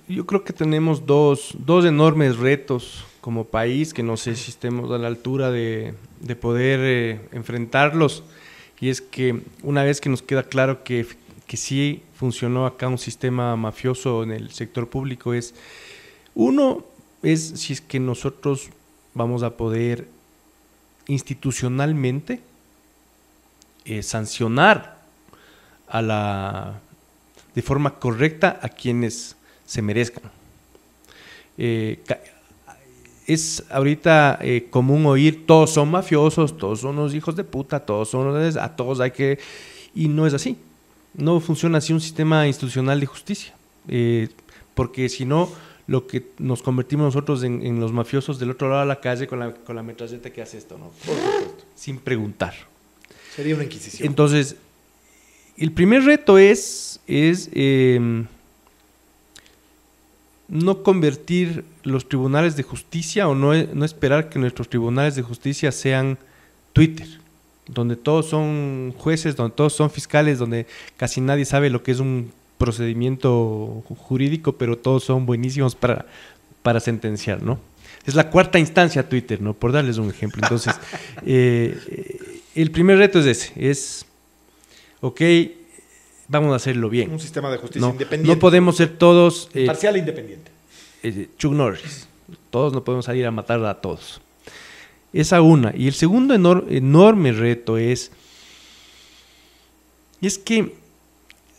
Yo creo que tenemos dos enormes retos como país que no sé si estemos a la altura de poder enfrentarlos. Y es que una vez que nos queda claro que sí funcionó acá un sistema mafioso en el sector público, uno es si es que nosotros vamos a poder institucionalmente sancionar de forma correcta a quienes se merezcan. Es ahorita común oír todos son mafiosos, todos son los hijos de puta, todos son a todos hay que... Y no es así. No funciona así un sistema institucional de justicia. Porque si no, lo que nos convertimos nosotros en los mafiosos del otro lado de la calle con la metralleta que hace esto, ¿no? Por supuesto. Sin preguntar. Sería una inquisición. Entonces, el primer reto es no convertir los tribunales de justicia o no esperar que nuestros tribunales de justicia sean Twitter, donde todos son jueces, donde todos son fiscales, donde casi nadie sabe lo que es un procedimiento jurídico, pero todos son buenísimos para sentenciar, ¿no? Es la cuarta instancia Twitter, ¿no? Por darles un ejemplo. Entonces, el primer reto es ese, ok, vamos a hacerlo bien. Un sistema de justicia independiente. No podemos ser todos... Parcial e independiente. Chuck Norris. Todos no podemos salir a matar a todos. Esa una. Y el segundo enorme reto es que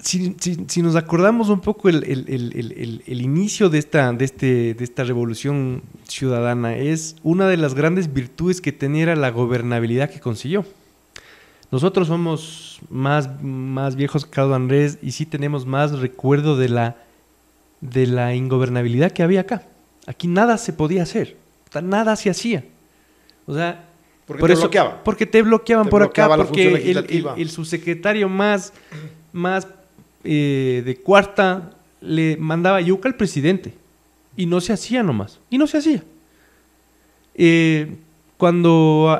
si nos acordamos un poco el inicio de esta revolución ciudadana, es una de las grandes virtudes que tenía era la gobernabilidad que consiguió. Nosotros somos más viejos que Carlos Andrés y sí tenemos más recuerdo de la ingobernabilidad que había acá. Aquí nada se podía hacer, nada se hacía. O sea, porque te bloqueaban por acá, porque el subsecretario más de cuarta le mandaba yuca al presidente y no se hacía nomás, y no se hacía. Cuando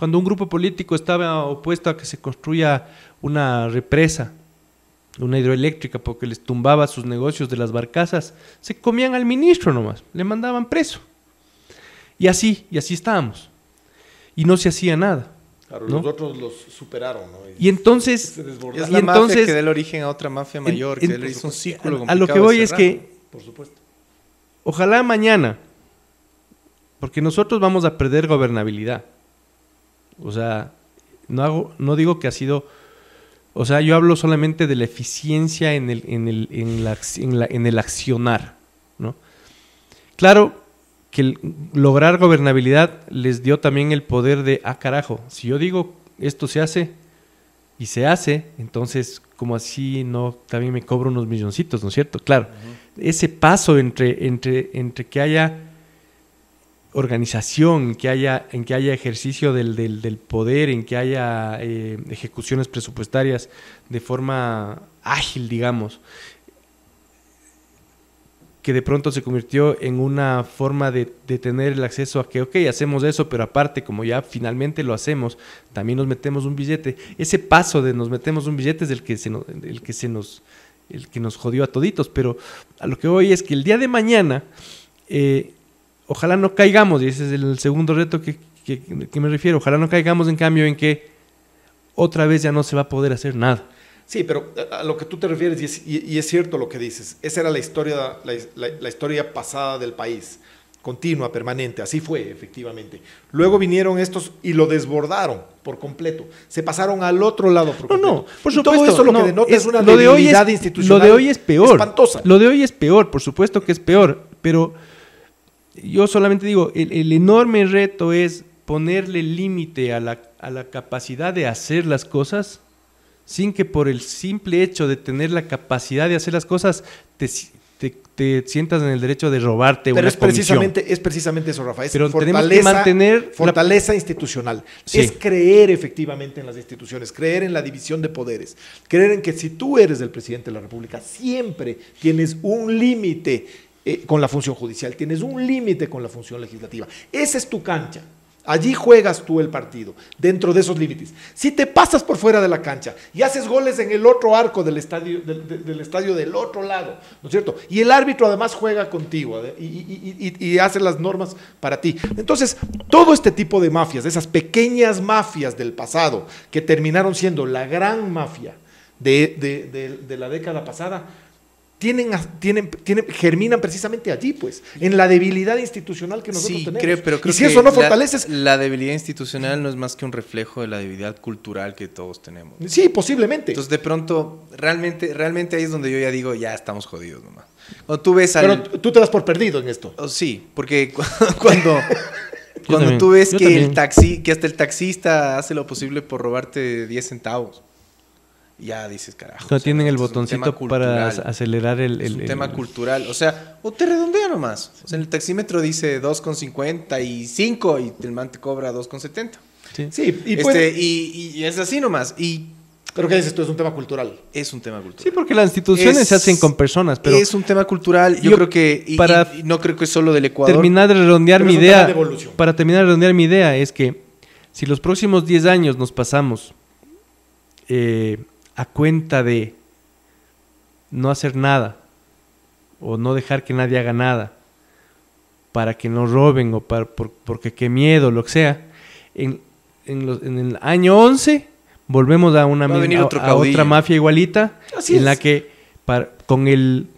un grupo político estaba opuesto a que se construya una represa, una hidroeléctrica, porque les tumbaba sus negocios de las barcazas, se comían al ministro nomás, le mandaban preso. Y así estábamos. Y no se hacía nada. Claro, ¿no? Los otros los superaron, ¿no? Y entonces... Es la mafia que da el origen a otra mafia mayor, que es un círculo complicado. A lo que voy es que... Por supuesto. Ojalá mañana, porque nosotros vamos a perder gobernabilidad. O sea, no digo que ha sido... O sea, yo hablo solamente de la eficiencia en el accionar, ¿no? Claro que lograr gobernabilidad les dio también el poder de, carajo, si yo digo esto se hace y se hace, entonces como así no también me cobro unos milloncitos, ¿no es cierto? Claro, ese paso entre que haya... organización, en que haya ejercicio del poder, en que haya ejecuciones presupuestarias de forma ágil, digamos, que de pronto se convirtió en una forma de tener el acceso a que, ok, hacemos eso, pero aparte, como ya finalmente lo hacemos, también nos metemos un billete. Ese paso de nos metemos un billete es el que nos jodió a toditos, pero a lo que voy es que el día de mañana, ojalá no caigamos, y ese es el segundo reto que me refiero, ojalá no caigamos en cambio en que otra vez ya no se va a poder hacer nada. Sí, pero a lo que tú te refieres, y es cierto lo que dices, esa era la historia pasada del país, continua, permanente, así fue efectivamente. Luego vinieron estos y lo desbordaron por completo, se pasaron al otro lado por completo. No, por supuesto. Todo eso lo que denota es una lo de hoy debilidad institucional lo de hoy es peor, espantosa. Lo de hoy es peor, por supuesto que es peor, pero yo solamente digo, el enorme reto es ponerle límite a la capacidad de hacer las cosas sin que por el simple hecho de tener la capacidad de hacer las cosas te sientas en el derecho de robarte pero una comisión. Es precisamente eso, Rafa. Es pero tenemos que mantener fortaleza institucional. Sí. Es creer efectivamente en las instituciones, creer en la división de poderes, creer en que si tú eres el presidente de la República, siempre tienes un límite con la función judicial, tienes un límite con la función legislativa. Esa es tu cancha. Allí juegas tú el partido, dentro de esos límites. Si te pasas por fuera de la cancha y haces goles en el otro arco del estadio del otro lado, ¿no es cierto? Y el árbitro además juega contigo y hace las normas para ti. Entonces, todo este tipo de mafias, esas pequeñas mafias del pasado que terminaron siendo la gran mafia de la década pasada, germinan precisamente allí, pues, en la debilidad institucional que nosotros tenemos. Pero creo y si que eso no fortaleces... La debilidad institucional no es más que un reflejo de la debilidad cultural que todos tenemos. Sí, posiblemente. Entonces, de pronto, realmente ahí es donde yo ya digo, ya estamos jodidos nomás. Cuando tú ves Pero tú te das por perdido en esto. Sí, porque cuando tú ves que hasta el taxista hace lo posible por robarte 10 centavos, ya dices, carajo. No tienen el botoncito para acelerar es un tema cultural. O sea, o te redondea nomás. O sea, en el taxímetro dice 2,55 y el man te cobra 2,70. Sí, y es así nomás. ¿Pero qué dices tú? Es un tema cultural. Es un tema cultural. Sí, porque las instituciones se hacen con personas, pero... Es un tema cultural. Yo creo que... Y no creo que es solo del Ecuador. Para terminar de redondear mi idea es que si los próximos 10 años nos pasamos a cuenta de no hacer nada o no dejar que nadie haga nada para que no roben o porque qué miedo, lo que sea, en el año 11 volvemos a otra mafia igualita. Así en la que con el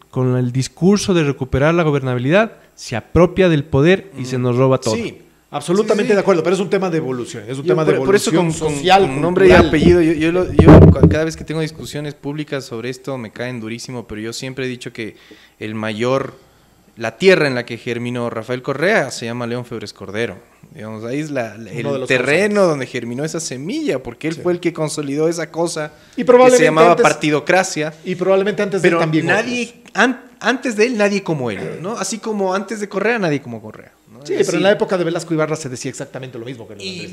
discurso de recuperar la gobernabilidad se apropia del poder y se nos roba todo. Sí. Absolutamente de acuerdo, pero es un tema de evolución, es un tema de evolución por eso social, con nombre y apellido, yo cada vez que tengo discusiones públicas sobre esto me caen durísimo, pero yo siempre he dicho que la tierra en la que germinó Rafael Correa se llama León Febres Cordero. Digamos, ahí es el terreno donde germinó esa semilla, porque él fue el que consolidó esa cosa que se llamaba partidocracia. Y probablemente antes de él también. Antes de él nadie como él, ¿no? Así como antes de Correa nadie como Correa. ¿no? Sí, pero en la época de Velasco Ibarra se decía exactamente lo mismo. Y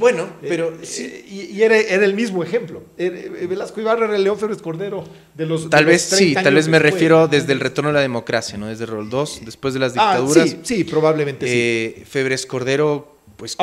era el mismo ejemplo. Velasco Ibarra era el León Febres Cordero de los... Tal vez me refiero desde el retorno a la democracia, ¿no? Desde Rol II, después de las dictaduras. Sí, probablemente sí. Febres Cordero... pues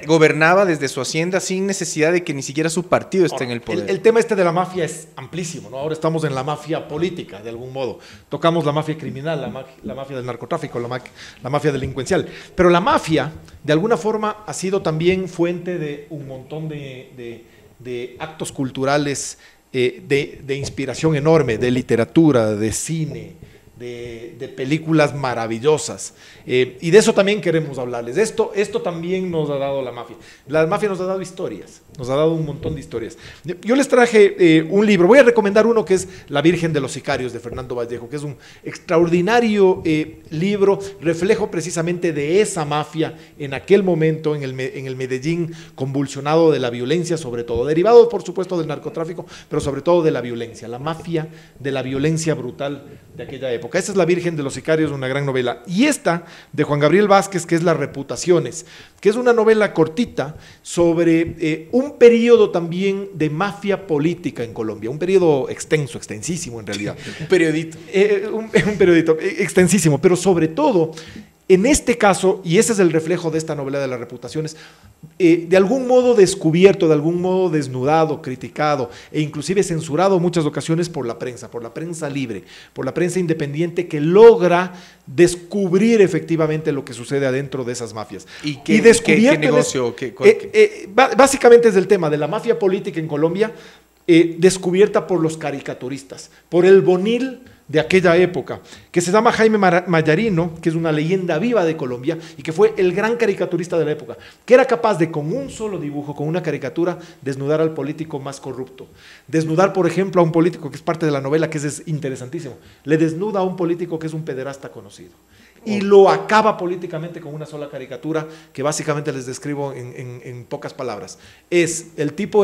gobernaba desde su hacienda sin necesidad de que ni siquiera su partido esté en el poder. El tema de la mafia es amplísimo, ¿no? Ahora estamos en la mafia política, de algún modo. Tocamos la mafia criminal, la mafia del narcotráfico, la mafia delincuencial. Pero la mafia, de alguna forma, ha sido también fuente de un montón de actos culturales de inspiración enorme, de literatura, de cine, de películas maravillosas, y de eso también queremos hablarles. Esto también nos ha dado la mafia. La mafia nos ha dado historias, nos ha dado un montón de historias. Yo les traje un libro, voy a recomendar uno que es La Virgen de los Sicarios, de Fernando Vallejo, que es un extraordinario libro, reflejo precisamente de esa mafia en aquel momento, en el Medellín convulsionado de la violencia, sobre todo, derivado por supuesto del narcotráfico, pero sobre todo de la violencia, la mafia de la violencia brutal de aquella época. época. Esa es La Virgen de los Sicarios, una gran novela. Y esta, de Juan Gabriel Vázquez, que es Las Reputaciones, que es una novela cortita sobre un periodo también de mafia política en Colombia. Un periodo extenso, extensísimo en realidad. Un periodito. Un periodito extensísimo, pero sobre todo, en este caso, y ese es el reflejo de esta novela de Las Reputaciones, de algún modo descubierto, de algún modo desnudado, criticado e inclusive censurado en muchas ocasiones por la prensa libre, por la prensa independiente que logra descubrir efectivamente lo que sucede adentro de esas mafias. ¿Y qué negocio? Básicamente es el tema de la mafia política en Colombia, descubierta por los caricaturistas, por el Bonil de aquella época, que se llama Jaime Mayarino, que es una leyenda viva de Colombia y que fue el gran caricaturista de la época, que era capaz de con un solo dibujo, con una caricatura, desnudar al político más corrupto. Desnudar, por ejemplo, a un político que es parte de la novela, que es interesantísimo. Le desnuda a un político que es un pederasta conocido. Y lo acaba políticamente con una sola caricatura que básicamente les describo en pocas palabras. Es el tipo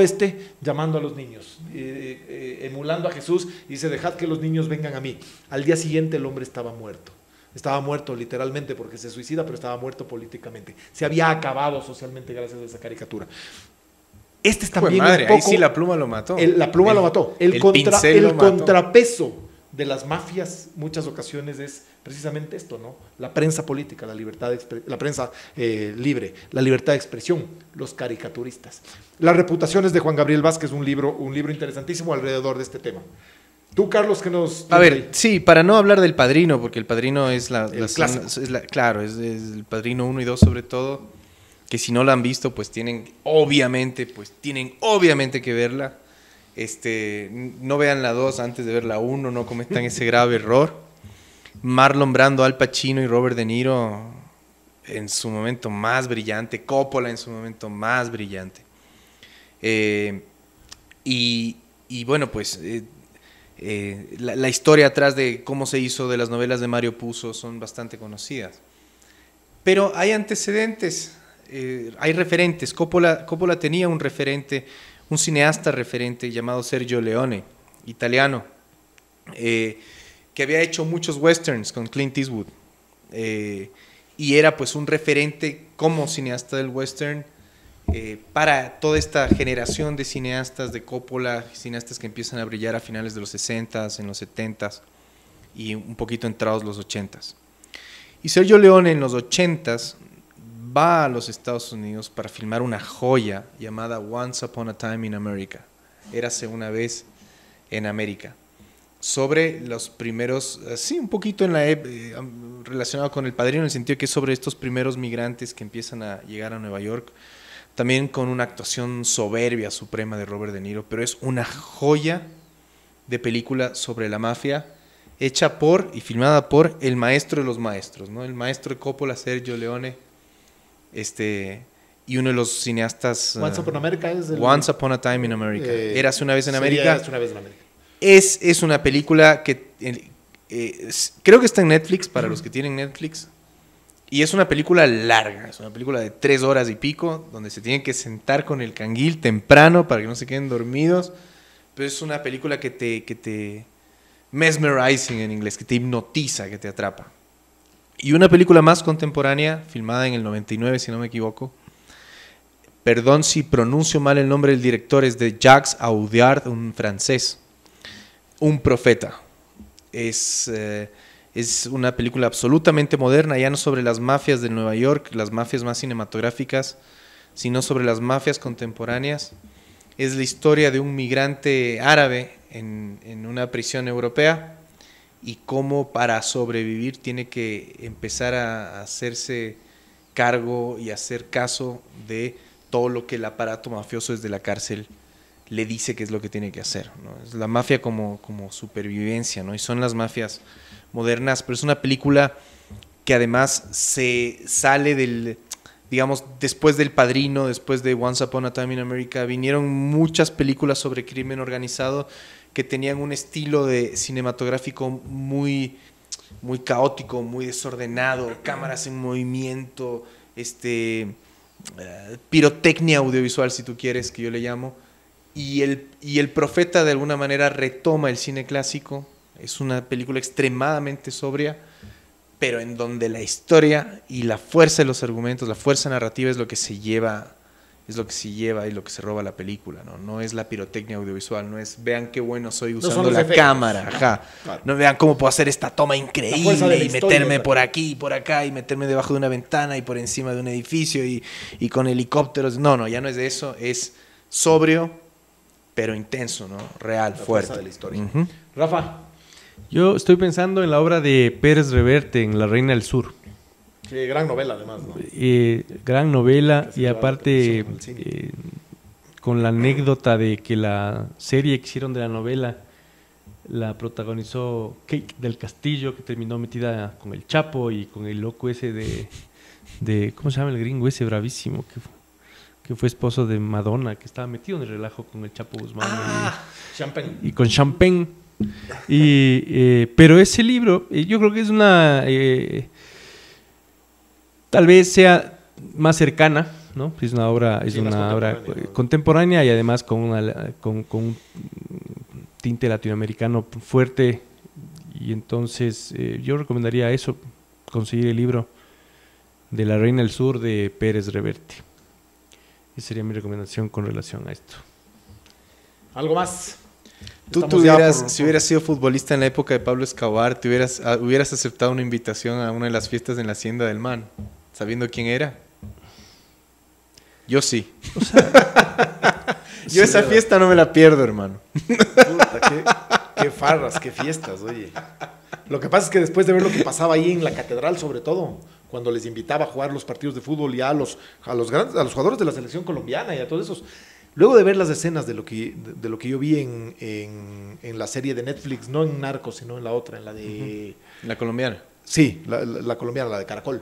llamando a los niños, emulando a Jesús, y dice: dejad que los niños vengan a mí. Al día siguiente el hombre estaba muerto. Estaba muerto literalmente porque se suicida, pero estaba muerto políticamente. Se había acabado socialmente gracias a esa caricatura. Este es también madre, un poco... ahí sí la pluma lo mató. La pluma lo mató. El contrapeso de las mafias muchas ocasiones es precisamente esto, ¿no? La prensa política, la libertad la prensa libre, la libertad de expresión, los caricaturistas. Las Reputaciones de Juan Gabriel Vázquez, un libro interesantísimo alrededor de este tema. Tú, Carlos, que nos... A ver, sí, para no hablar del Padrino, porque el Padrino es claro, es el Padrino 1 y 2 sobre todo, que si no la han visto, pues tienen obviamente que verla. No vean la 2 antes de ver la 1, no cometan ese grave error. Marlon Brando, Al Pacino y Robert De Niro en su momento más brillante, Coppola en su momento más brillante. Y bueno, pues la historia atrás de cómo se hizo de las novelas de Mario Puzo son bastante conocidas. Pero hay antecedentes, hay referentes. Coppola tenía un referente, un cineasta referente llamado Sergio Leone, italiano, que había hecho muchos westerns con Clint Eastwood, y era pues un referente como cineasta del western para toda esta generación de cineastas de Coppola, cineastas que empiezan a brillar a finales de los 60s, en los 70s y un poquito entrados los 80s. Y Sergio Leone en los 80s va a los Estados Unidos para filmar una joya llamada Once Upon a Time in America, Érase una vez en América, sobre los primeros, sí, un poquito relacionado con El Padrino, en el sentido que es sobre estos primeros migrantes que empiezan a llegar a Nueva York, también con una actuación soberbia, suprema de Robert De Niro, pero es una joya de película sobre la mafia, hecha por y filmada por el maestro de los maestros, ¿no? El maestro de Coppola, Sergio Leone, y uno de los cineastas... Once Upon a America es el... Once Upon a Time in America. Érase una vez en América. Érase una vez en América. Es una película que creo que está en Netflix, para los que tienen Netflix, y es una película larga, es una película de 3 horas y pico, donde se tienen que sentar con el canguil temprano para que no se queden dormidos, pero es una película que te mesmerizing en inglés, que te hipnotiza, que te atrapa. Y una película más contemporánea, filmada en el 99, si no me equivoco, perdón si pronuncio mal el nombre del director, es de Jacques Audiard, un francés, Un profeta. Es una película absolutamente moderna, ya no sobre las mafias de Nueva York, las mafias más cinematográficas, sino sobre las mafias contemporáneas. Es la historia de un migrante árabe en una prisión europea y cómo para sobrevivir tiene que empezar a hacerse cargo y hacer caso de todo lo que el aparato mafioso desde la cárcel le dice que es lo que tiene que hacer, ¿no? Es la mafia como supervivencia, ¿no? Y son las mafias modernas, pero es una película que además se sale del, digamos, después del Padrino, después de Once Upon a Time in America, vinieron muchas películas sobre crimen organizado que tenían un estilo de cinematográfico muy, muy caótico, muy desordenado, cámaras en movimiento, pirotecnia audiovisual, si tú quieres, que yo le llamo. Y el profeta de alguna manera retoma el cine clásico, Es una película extremadamente sobria, pero en donde la historia y la fuerza de los argumentos, la fuerza narrativa es lo que se lleva y lo que se roba la película, ¿no? No es la pirotecnia audiovisual, no es vean qué bueno soy son usando los la efectos. cámara, ajá. Claro. No vean cómo puedo hacer esta toma La fuerza de increíble la y historia, meterme exacto. por aquí y por acá y meterme debajo de una ventana y por encima de un edificio y con helicópteros. No, ya no es de eso, es sobrio, pero intenso, ¿no? Real, La fuerte. fuerza de la historia. Ujú. Rafa, Yo estoy pensando en la obra de Pérez Reverte, en La Reina del Sur. qué gran novela además, ¿no? Gran novela Que se y lleva la aparte televisión al cine. con la anécdota de que la serie que hicieron de la novela la protagonizó Kate del Castillo, que terminó metida con el Chapo y con el loco ese de ¿cómo se llama el gringo ese bravísimo? Que fue esposo de Madonna, que estaba metido en el relajo con el Chapo Guzmán Champagne. y con Champagne. Pero ese libro, yo creo que es una... tal vez sea más cercana, ¿no? Es una obra, Sí, más contemporánea, ¿no? contemporánea y además con un tinte latinoamericano fuerte. Y entonces yo recomendaría eso, conseguir el libro de La Reina del Sur de Pérez Reverte. Esa sería mi recomendación con relación a esto. ¿Algo más? Tú Estamos ya si hubieras sido futbolista en la época de Pablo Escobar, hubieras aceptado una invitación a una de las fiestas en la Hacienda del Man, sabiendo quién era. Yo sí. Yo esa fiesta no me la pierdo, hermano. Puta, qué farras, qué fiestas, oye. Lo que pasa es que después de ver lo que pasaba ahí en la catedral, sobre todo, cuando les invitaba a jugar los partidos de fútbol y a los jugadores de la selección colombiana y a todos esos, luego de ver las escenas de lo que yo vi en la serie de Netflix, no en Narcos, sino en la otra, en la de... La colombiana. Sí, la colombiana, la de Caracol.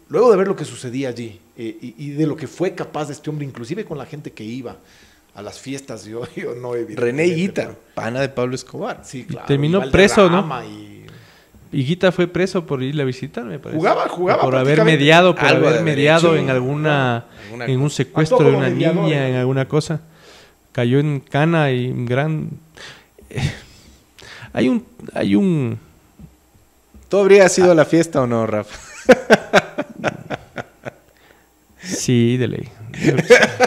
Luego de ver lo que sucedía allí y de lo que fue capaz este hombre, inclusive con la gente que iba a las fiestas, yo no he visto. René Higuita, pana de Pablo Escobar. Sí, claro. Terminó y preso, ¿no? Valderrama y- Higuita fue preso por irle a visitar, me parece. Jugaba Por haber prácticamente. mediado, Algo de haber mediado hecho. en Alguna en un secuestro Actuó de como una mediador, niña, ¿no? en alguna cosa. Cayó en cana y un gran... Hay un... ¿Tú habrías ido a la fiesta o no, Rafa? Sí, de ley.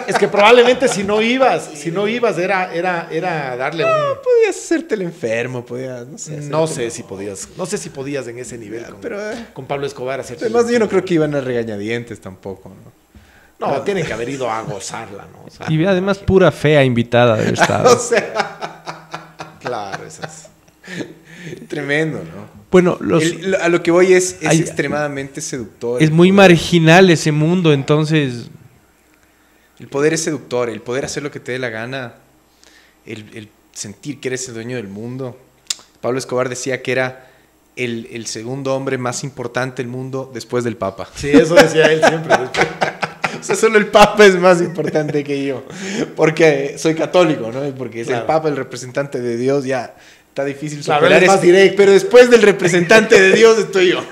Es que probablemente si no ibas era darle un... Podías hacerte el enfermo, podías, no sé. No sé si podías en ese nivel con Pablo Escobar hacerte... Además, yo no creo que iban a regañadientes tampoco, ¿no? No, tienen que haber ido a gozarla, ¿no? O sea, Y además pura fea invitada del Estado. O sea, claro, esas... tremendo, ¿no? Bueno, A lo que voy es Hay- extremadamente seductor. es el muy poder. marginal ese mundo, entonces... El poder es seductor, el poder hacer lo que te dé la gana, el sentir que eres el dueño del mundo. Pablo Escobar decía que era el segundo hombre más importante del mundo después del Papa. Sí, eso decía él siempre. O sea, solo el Papa es más importante que yo, porque soy católico, ¿no? Y porque es Claro. el Papa el representante de Dios, ya está difícil Claro, superar él es más eso. directo. Pero después del representante de Dios estoy yo.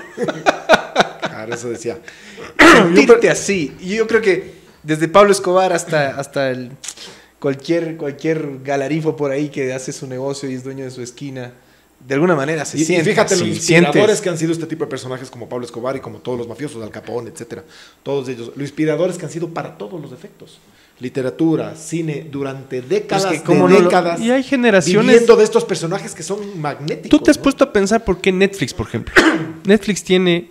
Claro, eso decía. Sentirte así. Y yo creo que desde Pablo Escobar hasta cualquier galarifo por ahí que hace su negocio y es dueño de su esquina, de alguna manera se Y siente fíjate así, lo inspiradores sientes. que han sido este tipo de personajes como Pablo Escobar y como todos los mafiosos, Al Capone, etcétera. Todos ellos, lo inspiradores que han sido para todos los efectos. Literatura, cine, durante décadas, Pues que cómo no lo- décadas. Y hay generaciones... Viviendo de estos personajes que son magnéticos. ¿Tú te has ¿no? puesto a pensar por qué Netflix, por ejemplo? Netflix tiene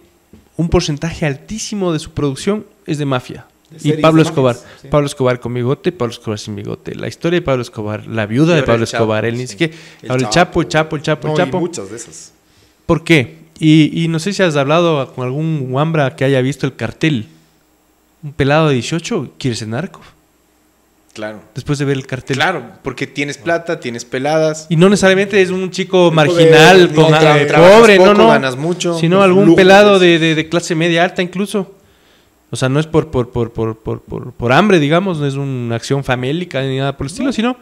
un porcentaje altísimo de su producción es de mafia. De Y series Pablo de Escobar. mafias, sí. Pablo Escobar con bigote, Pablo Escobar sin bigote. La historia de Pablo Escobar, la viuda Y de ahora Pablo el Chapo, Escobar, él ni sí. siquiera... El Ahora el Chapo, el Chapo, el Chapo, el No, Chapo. y muchas de esas. ¿Por qué? Y no sé si has hablado con algún Wambra que haya visto El Cartel. Un pelado de 18 quiere ser narco. Claro. Después de ver El Cartel. Claro, porque tienes plata, tienes peladas. Y no necesariamente es un chico Tipo de- marginal, no, con, trabajas pobre, poco, no. ganas mucho. Sino los algún lujos, pelado pues. de clase media alta incluso. O sea, no es por hambre, digamos, no es una acción famélica ni nada por el estilo, sino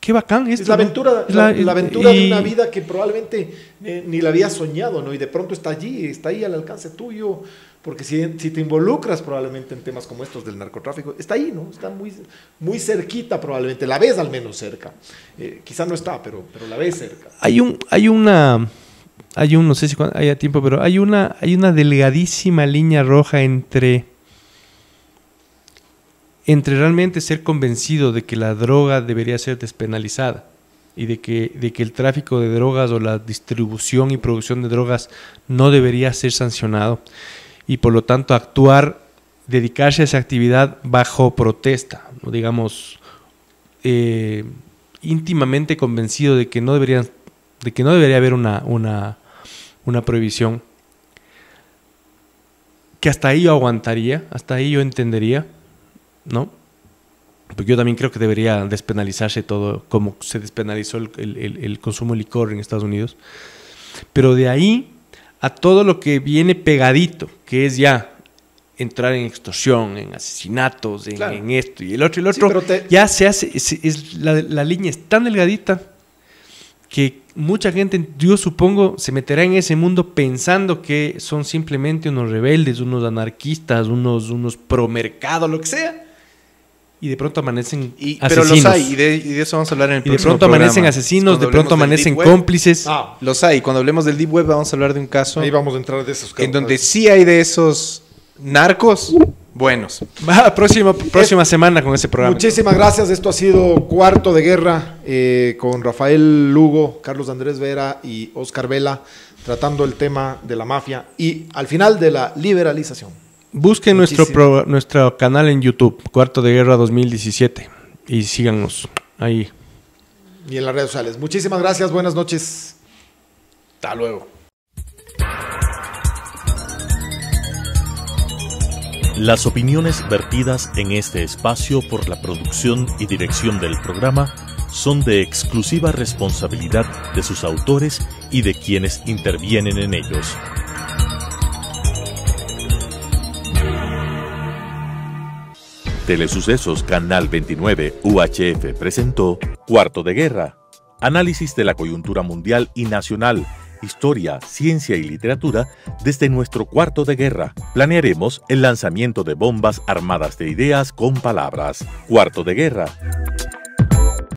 qué bacán esto. Es la ¿no? aventura, Es la aventura de y- una vida que probablemente ni la había soñado, ¿no? Y de pronto está allí, está ahí al alcance tuyo. Porque si te involucras probablemente en temas como estos del narcotráfico, está ahí, ¿no? Está muy, muy cerquita probablemente, la ves al menos cerca. Quizá no está, pero la ves cerca. No sé si haya tiempo, pero hay una delgadísima línea roja entre realmente ser convencido de que la droga debería ser despenalizada y de que el tráfico de drogas o la distribución y producción de drogas no debería ser sancionado, y por lo tanto dedicarse a esa actividad bajo protesta, ¿no? Digamos, íntimamente convencido de que no debería haber una prohibición, que hasta ahí yo aguantaría, hasta ahí yo entendería, ¿no? Porque yo también creo que debería despenalizarse todo, como se despenalizó el consumo de licor en Estados Unidos. Pero de ahí a todo lo que viene pegadito, que es ya entrar en extorsión, en asesinatos, claro, en esto y el otro, sí, ya se hace, la línea es tan delgadita que mucha gente, yo supongo, se meterá en ese mundo pensando que son simplemente unos rebeldes, unos anarquistas, unos pro mercado, lo que sea. Y de pronto amanecen asesinos. Pero los hay, y de eso vamos a hablar en el próximo programa. Y de pronto amanecen asesinos, de pronto amanecen cómplices. Los hay. Cuando hablemos del Deep Web vamos a hablar de un caso. Ahí vamos a entrar de esos casos. En donde sí hay de esos narcos buenos. Próxima semana con ese programa. Muchísimas gracias. Esto ha sido Cuarto de Guerra con Rafael Lugo, Carlos Andrés Vera y Oscar Vela, tratando el tema de la mafia y al final de la liberalización. Busquen nuestro canal en YouTube, Cuarto de Guerra 2017, y síganos ahí. Y en las redes sociales. Muchísimas gracias, buenas noches. Hasta luego. Las opiniones vertidas en este espacio por la producción y dirección del programa son de exclusiva responsabilidad de sus autores y de quienes intervienen en ellos. Telesucesos Canal 29 UHF presentó Cuarto de Guerra, análisis de la coyuntura mundial y nacional, historia, ciencia y literatura desde nuestro cuarto de guerra. Planearemos el lanzamiento de bombas armadas de ideas con palabras. Cuarto de Guerra.